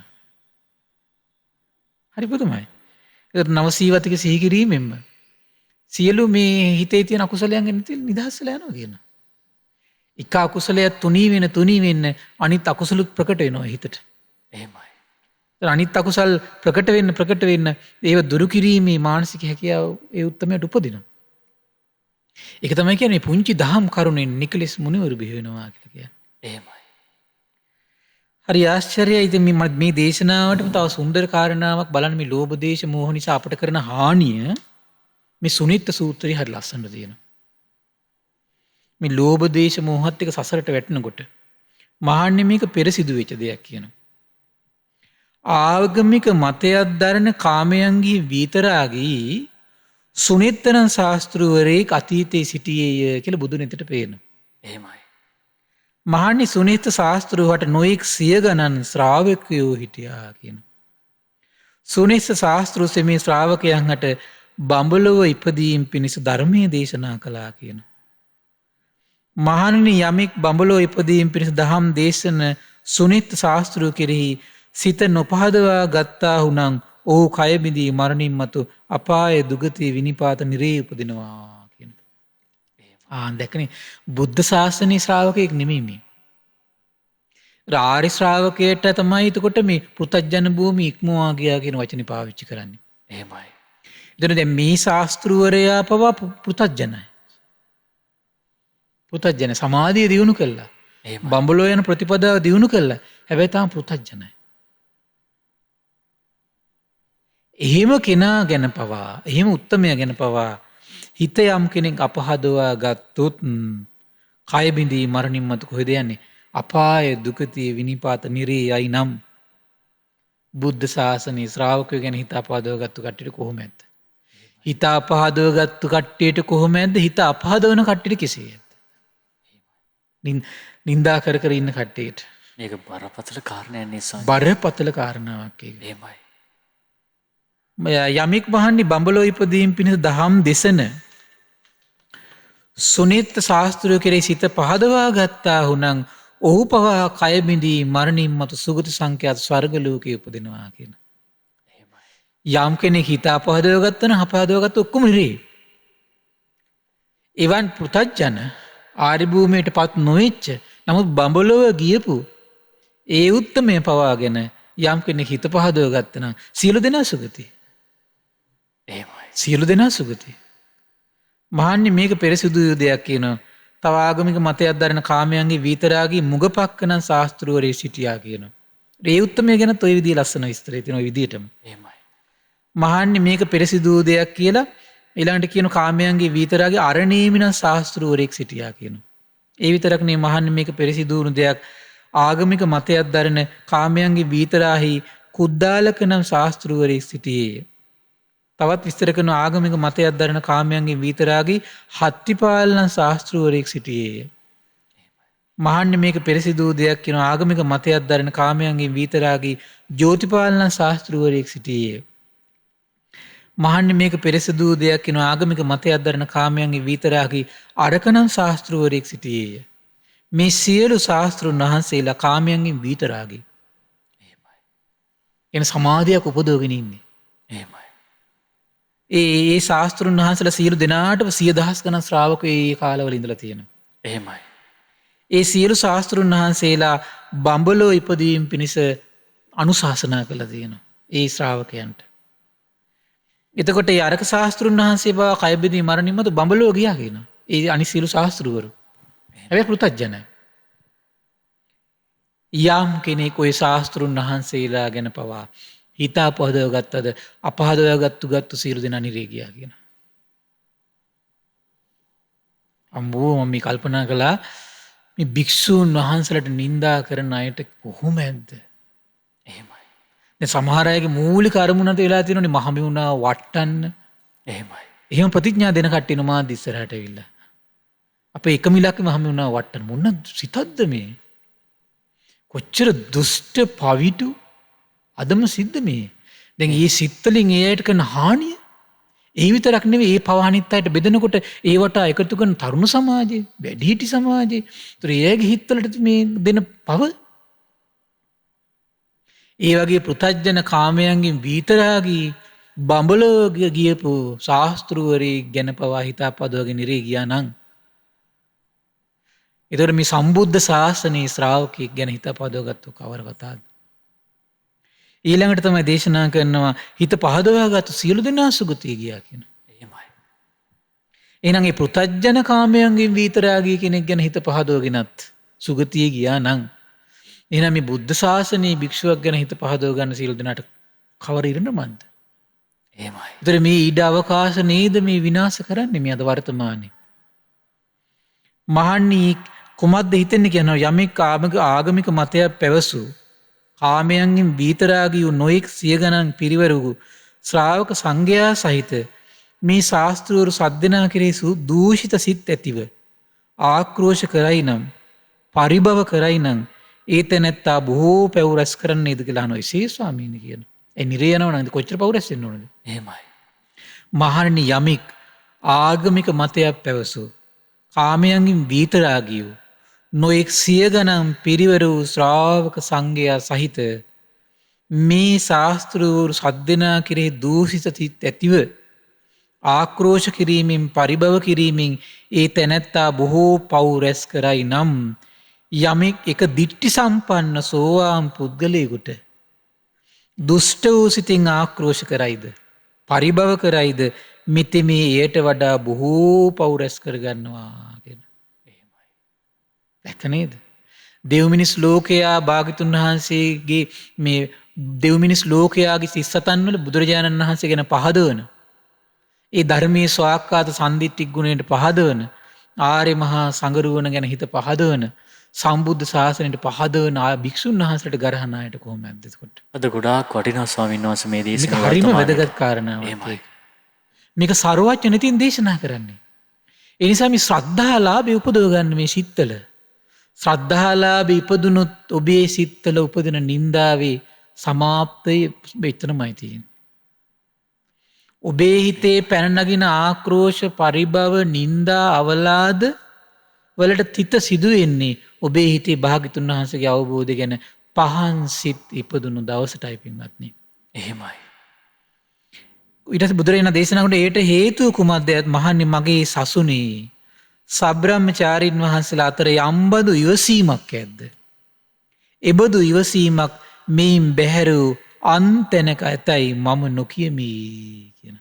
Speaker 2: හරි පුදුමයි. ඒක නවසීවතික සිහි කිරීමෙන්ම සියලු මේ හිතේ තියෙන අකුසලයන්ගෙන් නිදහස් වෙලා යනවා කියන. එක අකුසලයක් තුනී වෙන්න අනිත් අකුසලුත් ප්‍රකට වෙනවා හිතට.
Speaker 1: එහෙමයි.
Speaker 2: අනිත් අකුසල් ප්‍රකට වෙන්න ඒව දුරු කිරීමේ මානසික හැකියාව ඒ උත්තමයට උපදිනවා. ඒක තමයි කියන්නේ පුංචි දහම් කරුණෙන් නිකලස් මුනිවරු බිහි වෙනවා කියලා කියන්නේ.
Speaker 1: එහෙමයි.
Speaker 2: හරි ආශ්චර්යයි. ඉතින් මේ දේශනාවටම තව සුන්දර කාරණාවක් බලන්න මේ ලෝභ දේශ මොහ නිසා අපට කරන හානිය මේ සුනිත්ත සූත්‍රයේ හරි ලස්සනට තියෙනවා. මේ ලෝභ දේශ මොහත් එක සසරට වැටෙනකොට මහන්නේ මේක පෙර සිදු වෙච්ච දෙයක් කියනවා. ආගමික මතයක් දරන කාමයන්ගේ විතරාගී සුනිත්තන ශාස්තෘවරයෙක් අතීතයේ සිටියේය කියලා බුදුන් එතට පේනවා.
Speaker 1: එහෙමයි.
Speaker 2: මහන්නේ සුනිත්ත ශාස්තෘවට නොයෙක් සිය ගණන් ශ්‍රාවකයෝ හිටියා කියන. සුනිස්ස ශාස්තෘසේ මේ ශ්‍රාවකයන්ට බඹලොව ඉපදීම් පිණිස ධර්මය දේශනා කළා කියන. මහණනි යමෙක් බඹලොව ඉපදීම් පිණිස දහම් දේශන සුනිත් ශාස්තෘ කෙරෙහි සිත නොපහදවා ගත්තා වුණං ඔහු කයබිඳී මරණින් මතු අපාය දුගතිය විනිපාත නිරේ උපදිනවා කියන. දැකනේ බුද්ධ ශාසනයේ ශ්‍රාවකයෙක් නෙමෙයි මේ. ආර්ය ශ්‍රාවකයට තමයි එතකොට මේ පෘථග්ජන භූමි ඉක්මවා ගියා කියන වචනේ පාවිච්චි කරන්නේ.
Speaker 1: එහෙමයි.
Speaker 2: එතන දැන් මේ ශාස්ත්‍රවරයා පවා පෘථග්ජනයි. පෘථග්ජන සමාධිය දියුණු කළා.
Speaker 1: එහෙමයි.
Speaker 2: බඹලෝ යන ප්‍රතිපදාව දියුණු කළා. හැබැයි තාම පෘථග්ජනයි. එහෙම කෙනා ගැන පවා එහෙම උත්තමයා ගැන පවා හිත යම් කෙනෙක් අපහදවා ගත්තොත් කය බිඳී මරණින් මතු කොහෙද යන්නේ? අපාය දුකතිය විනිපාත නිරේ යයි නම් බුද්ධ ශාසනයේ ශ්‍රාවකයෝ ගැන හිත අපහදව ගත්තු කට්ටියට කොහොමද? හිත අපහදව ගත්තු කට්ටියට කොහොමද? හිත අපහදවන කට්ටියට කෙසේද? නින්දා කර කර ඉන්න කට්ටියට.
Speaker 1: මේක බරපතල කාරණයක් නිසා.
Speaker 2: බරපතල කාරණාවක් ඒක.
Speaker 1: එහෙමයි.
Speaker 2: යමෙක් මහන්නේ බඹලෝ ඉපදීම් පිණිස දහම් දෙසන සුනිත් ශාස්ත්‍රය කෙරෙහි සිත පහදවා ගත්තා වුණං ඔහු පවා කය බිඳී මරණින් මතු සුගති සංඛ්‍යාත ස්වර්ග ලෝකයේ උපදිනවා කියන. යම් කෙනෙක් හිත අපහදව ගත්තා නම් අපහදව ගත්ත ඔක්කොම නිරේ. එවන් පෘථග්ජන ආරි භූමියටපත් නොවෙච්ච නමුත් බඹලොව ගියපු ඒ උත්තමය පවාගෙන යම් කෙනෙක් හිත පහදව ගත්තා නම් සියලු දෙනා සුගති.
Speaker 1: එහෙමයි.
Speaker 2: සියලු දෙනා සුගති. මහන්නේ මේක පෙර සිදු වූ දෙයක් කියනවා. තව ආගමික මතයක් දරන කාමයන්ගේ විතරාගී මුගපක්කන ශාස්ත්‍රවරයෙක් සිටියා කියනවා. ඒ උත්තමය ගැන ඔය විදිහේ ලස්සන විස්තරය තියෙන ඔය විදිහටම.
Speaker 1: එහෙමයි.
Speaker 2: මහන්නේ මේක පෙර සිදු වූ දෙයක් කියලා ඊළඟට කියන කාමයන්ගේ විතරාගී අරණේමින ශාස්ත්‍රවරයෙක් සිටියා කියනවා. ඒ විතරක් නෙවෙයි මහන්නේ මේක පෙර සිදු වුණු දෙයක් ආගමික මතයක් දරන කාමයන්ගේ විතරාහි කුද්දාලක නම් ශාස්ත්‍රවරයෙක් සිටියේය. තවත් විස්තර කරන ආගමික මතයක් දරන කාමයන්ගේ විතරාගී හත්තිපාලන ශාස්ත්‍රවරයෙක් සිටියේය. මහන්නේ මේක පෙර සිදු වූ දෙයක් කියන ආගමික මතයක් දරන කාමයන්ගේ විතරාගී ජෝතිපාලන ශාස්ත්‍රවරයෙක් සිටියේය. මහන්නේ මේක පෙර සිදු වූ දෙයක් කියන ආගමික මතයක් දරන කාමයන්ගේ විතරාගී අරකනම් ශාස්ත්‍රවරයෙක් සිටියේය. මේ සියලු ශාස්ත්‍රුන් වහන්සේලා කාමයන්ගෙන් විතරාගී. එහෙමයි. එන සමාධියක් උපදවගෙන ඉන්නේ.
Speaker 1: එහෙමයි.
Speaker 2: ඒ ශාස්තෘන් වහන්සේලා සියලු දෙනාටම 100,000 ගණන් ශ්‍රාවකයෝ ඒ කාලවල ඉඳලා තියෙනවා.
Speaker 1: එහෙමයි.
Speaker 2: ඒ සියලු ශාස්තෘන් වහන්සේලා බඹලෝ ඉපදීම පිණිස අනුශාසනා කළා තියෙනවා. ඒ ශ්‍රාවකයන්ට. එතකොට ඒ අරක ශාස්තෘන් වහන්සේ බව කයබෙදී මරණින් මතු බඹලෝ ගියා කියනවා. ඒ අනිත් සියලු ශාස්තෘවරු. හැබැයි පෘථග්ජනයි. යම් කෙනෙක් ඔය ශාස්තෘන් වහන්සේලා ගැන පවා හිතා පහදව ගත්තද අපහදව ගත්තු සියලු දෙනා නිරේ ගියා කියනවා. අම්බෝ මම මේ කල්පනා කළා මේ භික්ෂූන් වහන්සේලාට නිඳා කරන අයට කොහොම ඇද්ද?
Speaker 1: එහෙමයි.
Speaker 2: දැන් සමහර අයගේ මූලික අරමුණට වෙලා තියෙනනේ මහමෙවුනා වට්ටන්න.
Speaker 1: එහෙමයි.
Speaker 2: එහෙම ප්‍රතිඥා දෙන කට්ටිය නමාද ඉස්සරහට ඇවිල්ලා. අපේ එක මිලක්කේ මහමෙවුනා වට්ටන්න මොන සිතක්ද මේ? කොච්චර දුෂ්ට පවිටු අදම සිද්ධ මේ. දැන් මේ සිත්වලින් ඒ අයට කරන හානිය ඒ විතරක් නෙවෙයි ඒ පව අනිත් අයට බෙදනකොට ඒවට එකතු කරන තරුණ සමාජය, වැඩිහිටි සමාජය, ඒතර ඒගේ හිත්වලට මේ දෙන පව ඒ වගේ පෘථග්ජන කාමයන්ගෙන් විතරාගී බඹලෝ ගියපු ශාස්ත්‍රූවරේ ගැන පවා හිතා පදවගෙන ඉරේ ගියා නම් ඒතර මේ සම්බුද්ධ ශාසනයේ ශ්‍රාවකෙක් ගැන හිතා පදවගත්තු කවර කතාවද? ඊළඟට තමයි දේශනා කරනවා හිත පහදවාගත්තු සියලු දෙනා සුගතිය ගියා කියන.
Speaker 1: එහෙමයි.
Speaker 2: එහෙනම් මේ පෘථග්ජන කාමයන්ගෙන් විතරාගී කෙනෙක් ගැන හිත පහදවගෙනත් සුගතිය ගියා නම් එහෙනම් මේ බුද්ධ ශාසනයේ භික්ෂුවක් ගැන හිත පහදව ගන්න සියලු දෙනාට කවර ඉරණමන්ද?
Speaker 1: එහෙමයි.
Speaker 2: ඒතර මේ ඊඩ අවකාශ නේද මේ විනාශ කරන්නේ මේ අද වර්තමානයේ. මහන්නී කුමක්ද හිතෙන්නේ කියනවා යමෙක් ආගමික මතයක් පැවසූ කාමයන්ගෙන් බීතරාගී වූ නොයෙක් සිය ගණන් පිරිවරු ශ්‍රාවක සංඝයා සහිත මේ ශාස්ත්‍රවරු සද්දනා කෙරෙහි දූෂිත සිත් ඇතිව ආක්‍රෝෂ කරයි නම් පරිභව කරයි නම් ඒ තැනැත්තා බොහෝ පව් රැස් කරන්නේද කියලා අහනවා ඉසේ ස්වාමීනි කියන. ඒ නිරේ යනවා නම් කොච්චර පව් රැස් වෙන්න ඕනද?
Speaker 1: එහෙමයි.
Speaker 2: මහණනි යමෙක් ආගමික මතයක් පැවසූ කාමයන්ගෙන් බීතරාගී වූ නොයෙක් සිය ගණන් පිරිවර වූ ශ්‍රාවක සංඝයා සහිත මේ ශාස්ත්‍රවරු සද්දනා කෙරෙහි දූෂිත සිත් ඇතිව ආක්‍රෝෂ කිරීමෙන් පරිභව කිරීමෙන් ඒ තැනැත්තා බොහෝ පව් රැස් කරයි නම් යමෙක් එක දිට්ඨි සම්පන්න සෝවාන් පුද්ගලයෙකුට දුෂ්ට වූ සිතින් ආක්‍රෝෂ කරයිද පරිභව කරයිද මෙතෙමේ එයට වඩා බොහෝ පව් රැස් කරගන්නවා කියන. දැක්ක නේද? දෙව්මිනිස් ලෝකයා භාග්‍යතුන් වහන්සේගේ මේ දෙව්මිනිස් ලෝකයාගේ සිස්සතන් වල බුදුරජාණන් වහන්සේ ගැන පහදවන ඒ ධර්මයේ ස්වාක්කාත සම්දිට්ඨික ගුණයට පහදවන ආර්ය මහා සංගරුවන ගැන හිත පහදවන සම්බුද්ධ ශාසනයට පහදවන භික්ෂුන් වහන්සේට ගරහන අයට කොහොමද එතකොට?
Speaker 1: අද ගොඩාක් වටිනා ස්වාමීන් වහන්සේ මේ
Speaker 2: මේක
Speaker 1: දේශනාව
Speaker 2: හරිම වැදගත් කාරණාවක්. මේක සරුවඥනිතින් දේශනා කරන්නේ. ඒ නිසා මේ ශ්‍රද්ධාලාභය උපදව ගන්න මේ සිත්වල. ශ්‍රද්ධාලාභය ඉපදුනොත් ඔබේ සිත්වල උපදින නින්දාවේ සමාප්තය එතනමයි තියෙන්නේ. ඔබේ හිතේ පැන නගින ආක්‍රෝෂ පරිභව නින්දා අවලාද වලට තිත සිදු වෙන්නේ ඔබේ හිතේ භාග්‍යතුන් වහන්සේගේ අවබෝධය ගැන පහන් සිත් ඉපදුණු දවසටයි පින්වත්නි.
Speaker 1: එහෙමයි.
Speaker 2: ඊට පස්සේ බුදුරජාණන් දේශනා කරන ඒට හේතුව කුමක්ද? මහන්නේ මගේ සසුනේ සබ්‍රාහ්මචාරීන් වහන්සේලා අතර යම්බදු ඉවසීමක් ඇද්ද? එබඳු ඉවසීමක් මේන් බැහැර වූ අන්තැනක ඇතයි මම නොකියමි කියන.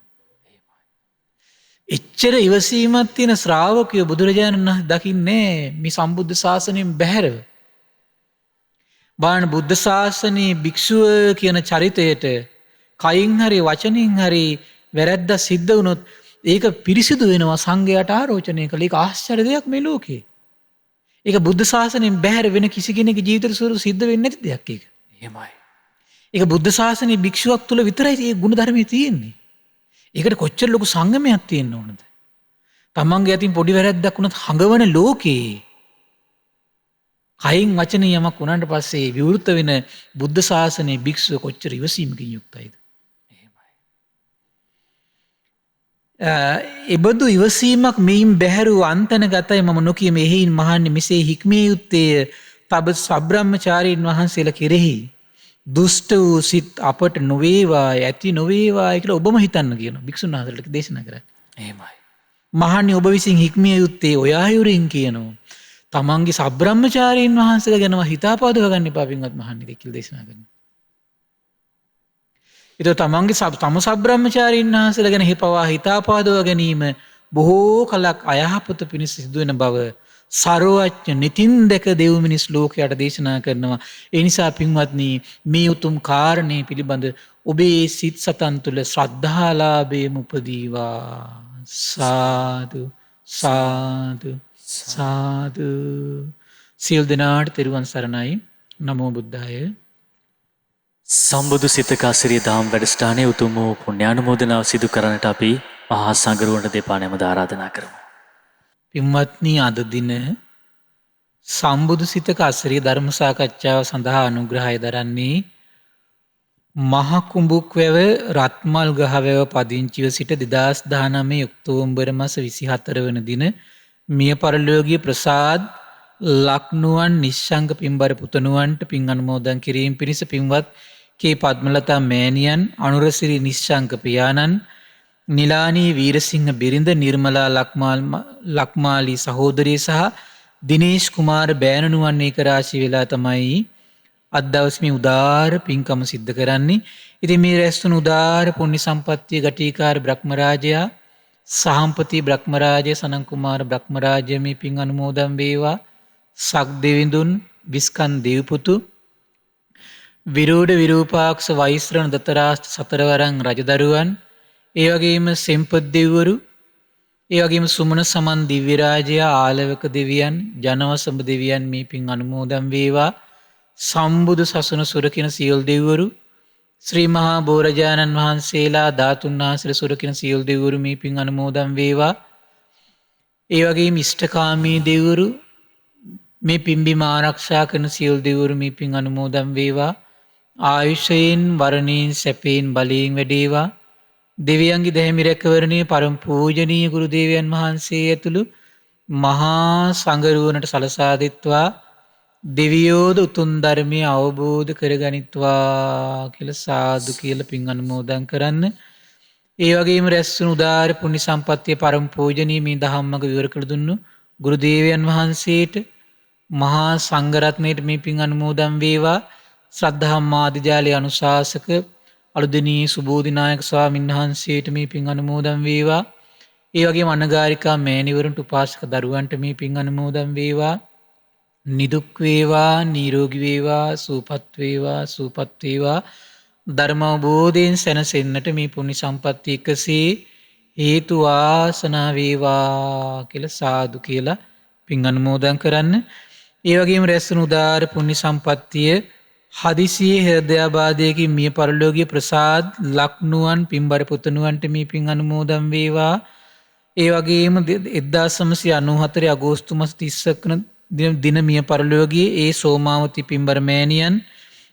Speaker 2: එච්චර ඉවසීමක් තියෙන ශ්‍රාවකයෝ බුදුරජාණන් වහන්සේ දකින්නේ මේ සම්බුද්ධ ශාසනයෙන් බැහැරව. බාන බුද්ධ ශාසනයේ භික්ෂුව කියන චරිතයට කයින් හරි වචනින් හරි වැරැද්ද සිද්ධ වුණොත් ඒක පිරිසිදු වෙනවා සංඝයාට ආරෝචනය කළ. ඒක ආශ්චර්ය දෙයක් මේ ලෝකේ. ඒක බුද්ධ ශාසනයෙන් බැහැර වෙන කිසි කෙනෙකුගේ ජීවිතේ සුරු සිද්ධ වෙන්නේ නැති දෙයක් ඒක.
Speaker 1: එහෙමයි.
Speaker 2: ඒක බුද්ධ ශාසනයේ භික්ෂුවක් තුළ විතරයි මේ ගුණ ධර්මයේ තියෙන්නේ. ඒකට කොච්චර ලොකු සංගමයක් තියෙන්න ඕනද? තමන්ගේ අතින් පොඩි වැරැද්දක් වුණත් හඟවන ලෝකේ කයින් වචනේ යමක් වුණාට පස්සේ විවෘත වෙන බුද්ධ ශාසනයේ භික්ෂුව කොච්චර ඉවසීමකින් යුක්තයිද? එබඳු ඉවසීමක් මෙයින් බැහැරු අන්තන ගතයි මම නොකියම. එහෙයින් මහන්නේ මෙසේ හික්මිය යුත්තේ තබ සබ්‍රාහ්මචාරීන් වහන්සේලා කෙරෙහි දුෂ්ට වූ සිත් අපට නොවේවා ඇති නොවේවා කියලා ඔබම හිතන්න කියන භික්ෂුන් වහන්සේලාට දේශනා කරා.
Speaker 1: එහෙමයි.
Speaker 2: මහණනි ඔබ විසින් හික්මිය යුත්තේ ඔය ආයුරින් කියනවා. තමන්ගේ සබ්‍රාහ්මචාරීන් වහන්සේලා ගැනම හිතාපාදව ගන්න එපා පින්වත් මහණනි කියලා දේශනා කරනවා. ඒක තමන්ගේ තම සබ්‍රාහ්මචාරීන් වහන්සේලා ගැන හිපවා හිතාපාදව ගැනීම බොහෝ කලක් අයහපත පිණිස සිදුවෙන බව සර්වඥ නිතින් දැක දෙව් මිනිස් ලෝකයට දේශනා කරනවා. ඒ නිසා පින්වත්නි මේ උතුම් කාරණේ පිළිබඳ ඔබේ සිත් සතන් තුළ ශ්‍රද්ධාලාභයම උපදීවා. සාදු සාදු සාදු. සියලු දෙනාට තෙරුවන් සරණයි. නමෝ බුද්ධාය.
Speaker 1: සම්බුදු සිතක අසිරිය දහම් වැඩසටහනේ උතුම් වූ පුණ්‍යානුමෝදනාව සිදු කරන්නට අපි මහා සංඝරුවන්ට දෙපා නැමද ආරාධනා කරමු.
Speaker 2: පින්වත්නි අද දින සම්බුදු සිතක අසිරිය ධර්ම සාකච්ඡාව සඳහා අනුග්‍රහය දරන්නේ මහ කුඹුක්වැව රත්මල් ගහවැව පදිංචිව සිට 2019 ඔක්තෝබර් මාස 24 වන දින මිය පරලෝකීය ප්‍රසාද් ලක්නුවන් නිශ්ශංක පින්බර පුතණුවන්ට පින් අනුමෝදන් කිරීම පිණිස පින්වත් කේ පද්මලතා මෑණියන්, අනුරසිරි නිශ්ශංක පියාණන්, නිලානී වීරසිංහ බිරිඳ, නිර්මලා ලක්මාලි සහෝදරිය සහ දිනේෂ් කුමාර බෑණනුවන් ඒක රාශි වෙලා තමයි අද දවසේ මේ උදාර පින්කම සිද්ධ කරන්නේ. ඉතින් මේ රැස්තුණු උදාර පුණ්‍ය සම්පත්තිය ගටිකාර බ්‍රහ්මරාජයා, සහම්පති බ්‍රහ්මරාජය, සනන් කුමාර බ්‍රහ්මරාජය මේ පින් අනුමෝදන් වේවා. සක් දෙවිඳුන්, විස්කන් දෙව්පුතු, විරෝධ විරූපාක්ෂ වෛශ්‍රණ දතරාෂ්ට සතරවරන් රජදරුවන්, ඒ වගේම සෙම්පත් දෙවිවරු, ඒ වගේම සුමන සමන් දිව්‍ය රාජයා, ආලවක දෙවියන්, ජනවසඹ දෙවියන් මේ පින් අනුමෝදන් වේවා. සම්බුදු සසුන සුරකින සියලු දෙවිවරු, ශ්‍රී මහා බෝරජාණන් වහන්සේලා, ධාතුන් වහන්සේලා සුරකින සියලු දෙවිවරු මේ පින් අනුමෝදන් වේවා. ඒ වගේම ඉෂ්ඨකාමී දෙවිවරු, මේ පින්බිම ආරක්ෂා කරන සියලු දෙවිවරු මේ පින් අනුමෝදන් වේවා. ආයුෂයෙන් වරණයෙන් සැපයෙන් බලයෙන් වැඩේවා. දෙවියන්ගේ දැහැමි රැකවරණයේ පරම පූජනීය ගුරු දේවයන් වහන්සේ ඇතුළු මහා සංඝරුවනට සලසා දෙත්වා. දෙවියෝද උතුම් ධර්මය අවබෝධ කරගනිත්වා කියලා සාදු කියලා පින් අනුමෝදන් කරන්න. ඒ වගේම රැස්වුණු උදාර පුණ්‍ය සම්පත්තිය පරම පූජනීය මේ ධම්මග විවර කළ දුන්නු ගුරු දේවයන් වහන්සේට, මහා සංඝරත්නයට මේ පින් අනුමෝදන් වේවා. ශ්‍රද්ධා මාධ්‍යාලයේ අනුශාසක අලුදෙණියේ සුබෝධිනායක ස්වාමීන් වහන්සේට මේ පින් අනුමෝදන් වේවා. ඒ වගේම අනගාരികා මෑණිවරුන්ට, උපාසක දරුවන්ට මේ පින් අනුමෝදන් වේවා. නිදුක් වේවා, නිරෝගී වේවා, සුවපත් වේවා, සුවපත් වේවා. ධර්ම අවබෝධයෙන් සැනසෙන්නට මේ පුණ්‍ය සම්පත්තිය එකසේ හේතු වාසනා වේවා කියලා සාදු කියලා පින් අනුමෝදන් කරන්න. ඒ වගේම රැස්වුණු උදාර පුණ්‍ය සම්පත්තිය හදිසියේ හෘදයාබාධයකින් මිය පරලෝකීය ප්‍රසාද් ලක්නුවන් පින්බර පුතණුවන්ට මේ පින් අනුමෝදන් වේවා. ඒ වගේම 1994 අගෝස්තු මාස 30 වන දින මිය පරලෝකීය ඒ සෝමාවති පින්බර මෑණියන්,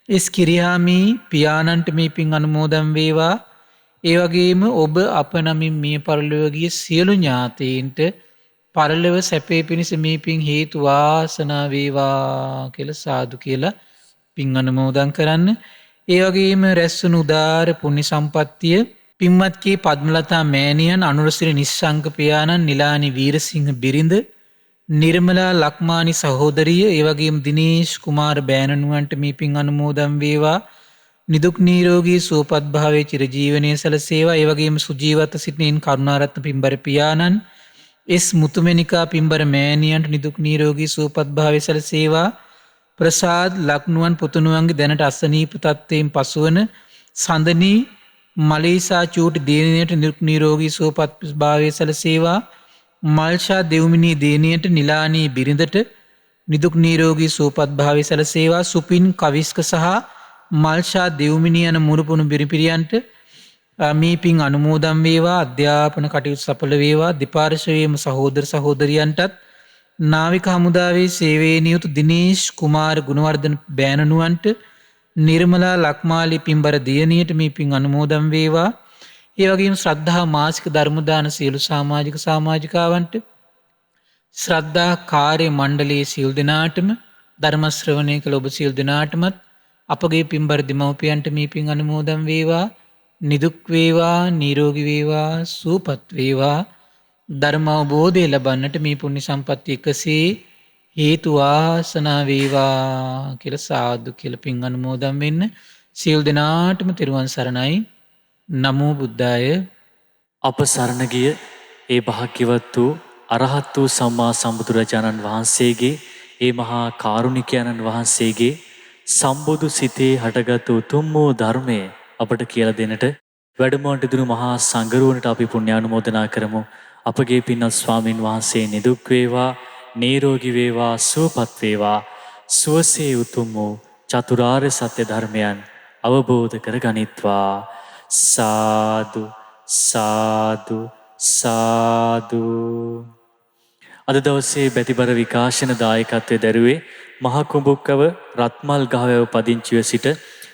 Speaker 2: එස් කිරියාමි පියාණන්ට මේ පින් අනුමෝදන් වේවා. ඒ වගේම ඔබ අප නමින් මිය පරලෝකීය සියලු ඥාතීන්ට පරලොව සැපේ පිණිස මේ පින් හේතු වාසනා වේවා කියලා සාදු කියලා පින් අනුමෝදන් කරන්න. ඒ වගේම රැස්වුණු උදාර පුණ්‍ය සම්පත්තිය පින්වත් කේ පද්මලතා මෑණියන්, අනුරසිරි නිශ්ශංක පියාණන්, නිලානි වීරසිංහ බිරිඳ, නිර්මලා ලක්මානි සහෝදරිය, ඒ වගේම දිනේෂ් කුමාර බෑණනුවන්ට මේ පින් අනුමෝදන් වේවා. නිදුක් නිරෝගී සුවපත් භාවයේ චිරජීවනයේ සැලසේවා. ඒ වගේම සුජීවත්ව සිටින කරුණාරත්න පින්බර පියාණන්, එස් මුතුමෙනිකා පින්බර මෑණියන්ට නිදුක් නිරෝගී සුවපත් භාවයේ සැලසේවා. ප්‍රසාද් ලක්නුවන් පුතුණුවන්ගේ දැනට අසනීප තත්ත්වයෙන් පසුවන සඳනී මලීසා චූටි දේනියට නිදුක් නිරෝගී සුවපත් භාවයේ සැලසේවා. මල්ෂා දෙව්මිනී දේනියට, නිලානී බිරිඳට නිදුක් නිරෝගී සුවපත් භාවයේ සැලසේවා. සුපින් කවිස්ක සහ මල්ෂා දෙව්මිනී යන මුරුපුණු බිරිපිරියන්ට මේ පින් අනුමෝදන් වේවා. අධ්‍යාපන කටයුතු සඵල වේවා. දෙපාර්ශ්වයේම සහෝදර සහෝදරියන්ටත්, නාවික හමුදාවේ සේවයේ නියුතු දිනේෂ් කුමාර ගුණවර්ධන බෑණනුවන්ට, නිර්මලා ලක්මාලි පින්බර දියණියට මේ පින් අනුමෝදන් වේවා. ඒ වගේම ශ්‍රද්ධා මාසික ධර්ම දාන සියලු සමාජික සමාජිකාවන්ට, ශ්‍රද්ධා කාර්ය මණ්ඩලයේ සියලු දෙනාටම, ධර්ම ශ්‍රවණය කළ ඔබ සියලු දෙනාටමත්, අපගේ පින්බර දෙමව්පියන්ට මේ පින් අනුමෝදන් වේවා. නිදුක් වේවා, නිරෝගී වේවා, සුවපත් වේවා. ධර්ම අවබෝධය ලබන්නට මේ පුණ්‍ය සම්පත්තිය එකසේ හේතු වාසනා වේවා කියලා සාදු කියලා පින් අනුමෝදන් වෙන්න. සියලු දෙනාටම තෙරුවන් සරණයි. නමෝ බුද්ධාය.
Speaker 1: අප සරණ ගිය ඒ භාග්‍යවත් වූ අරහත් වූ සම්මා සම්බුදුරජාණන් වහන්සේගේ ඒ මහා කාරුණිකයන්න් වහන්සේගේ සම්බුදු සිතේ හටගත් උතුම් වූ ධර්මය අපට කියලා දෙන්නට වැඩමවන්ට දුණු මහා සංඝරුවනට අපි පුණ්‍යානුමෝදනා කරමු. අපගේ පින්වත් ස්වාමින් වහන්සේ නිදුක් වේවා, නිරෝගී වේවා, සුවපත් වේවා. සුවසේ උතුම් වූ චතුරාර්ය සත්‍ය ධර්මයන් අවබෝධ කරගනිත්වා. සාදු සාදු සාදු. අද දවසේ බැතිබර විකාශන දායකත්වයේ දැරුවේ මහකුඹුක්කව රත්මල් ගහවැව පදිංචිව සිට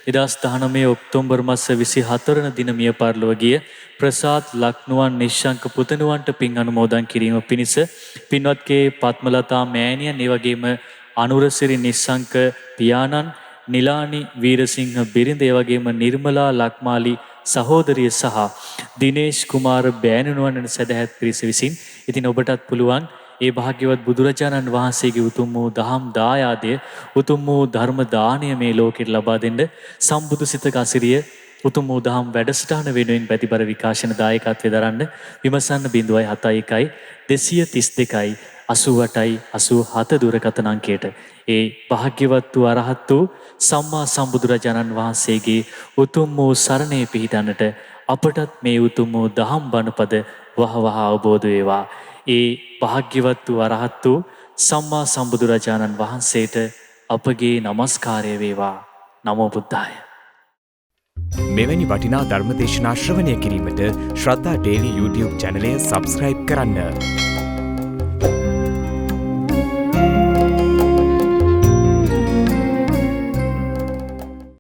Speaker 1: 2019 ඔක්තෝබර් මාස 24 වන දින මිය පරලොව ගිය ප්‍රසාද් ලක්නුවන් නිශ්ශංක පුතණුවන්ට පින් අනුමෝදන් කිරීම පිණිස පින්වත් කේ පත්මලතා මෑණියන් ඒ වගේම අනුරසිරි නිශ්ශංක පියාණන්, නිලානි වීරසිංහ බිරිඳ ඒ වගේම නිර්මලා ලක්මාලි සහෝදරිය සහ දිනේෂ් කුමාර බෑණනුවන් යන සදැහැත් පිරිස විසින් ඉතින් ඔබටත් පුළුවන් ඒ භාග්‍යවත් බුදුරජාණන් වහන්සේගේ උතුම් වූ දහම් දායාදය, උතුම් වූ ධර්ම දානය මේ ලෝකෙට ලබා දෙන්න සම්බුදු සිතක අසිරිය උතුම් වූ දහම් වැඩසටහන වෙනුවෙන් පැතිබර විකාශන දායකත්වයේ දරන්න විමසන්න 071 232 88 87 දුරකථන අංකයට ඒ භාග්‍යවත් වූ අරහත් වූ සම්මා සම්බුදුරජාණන් වහන්සේගේ උතුම් වූ සරණේ පිහිටන්නට අපටත් මේ උතුම් වූ දහම් බණපද වහවහ අවබෝධ වේවා. ඒ භාග්‍යවත් වූ අරහත් වූ සම්මා සම්බුදුරජාණන් වහන්සේට අපගේ নমස්කාරය වේවා. නමෝ බුද්ධාය.
Speaker 3: මෙවැනි වටිනා ධර්මදේශනා ශ්‍රවණය කිරීමට ශ්‍රද්ධා ඩේලි YouTube චැනලය සබ්ස්ක්‍රයිබ් කරන්න.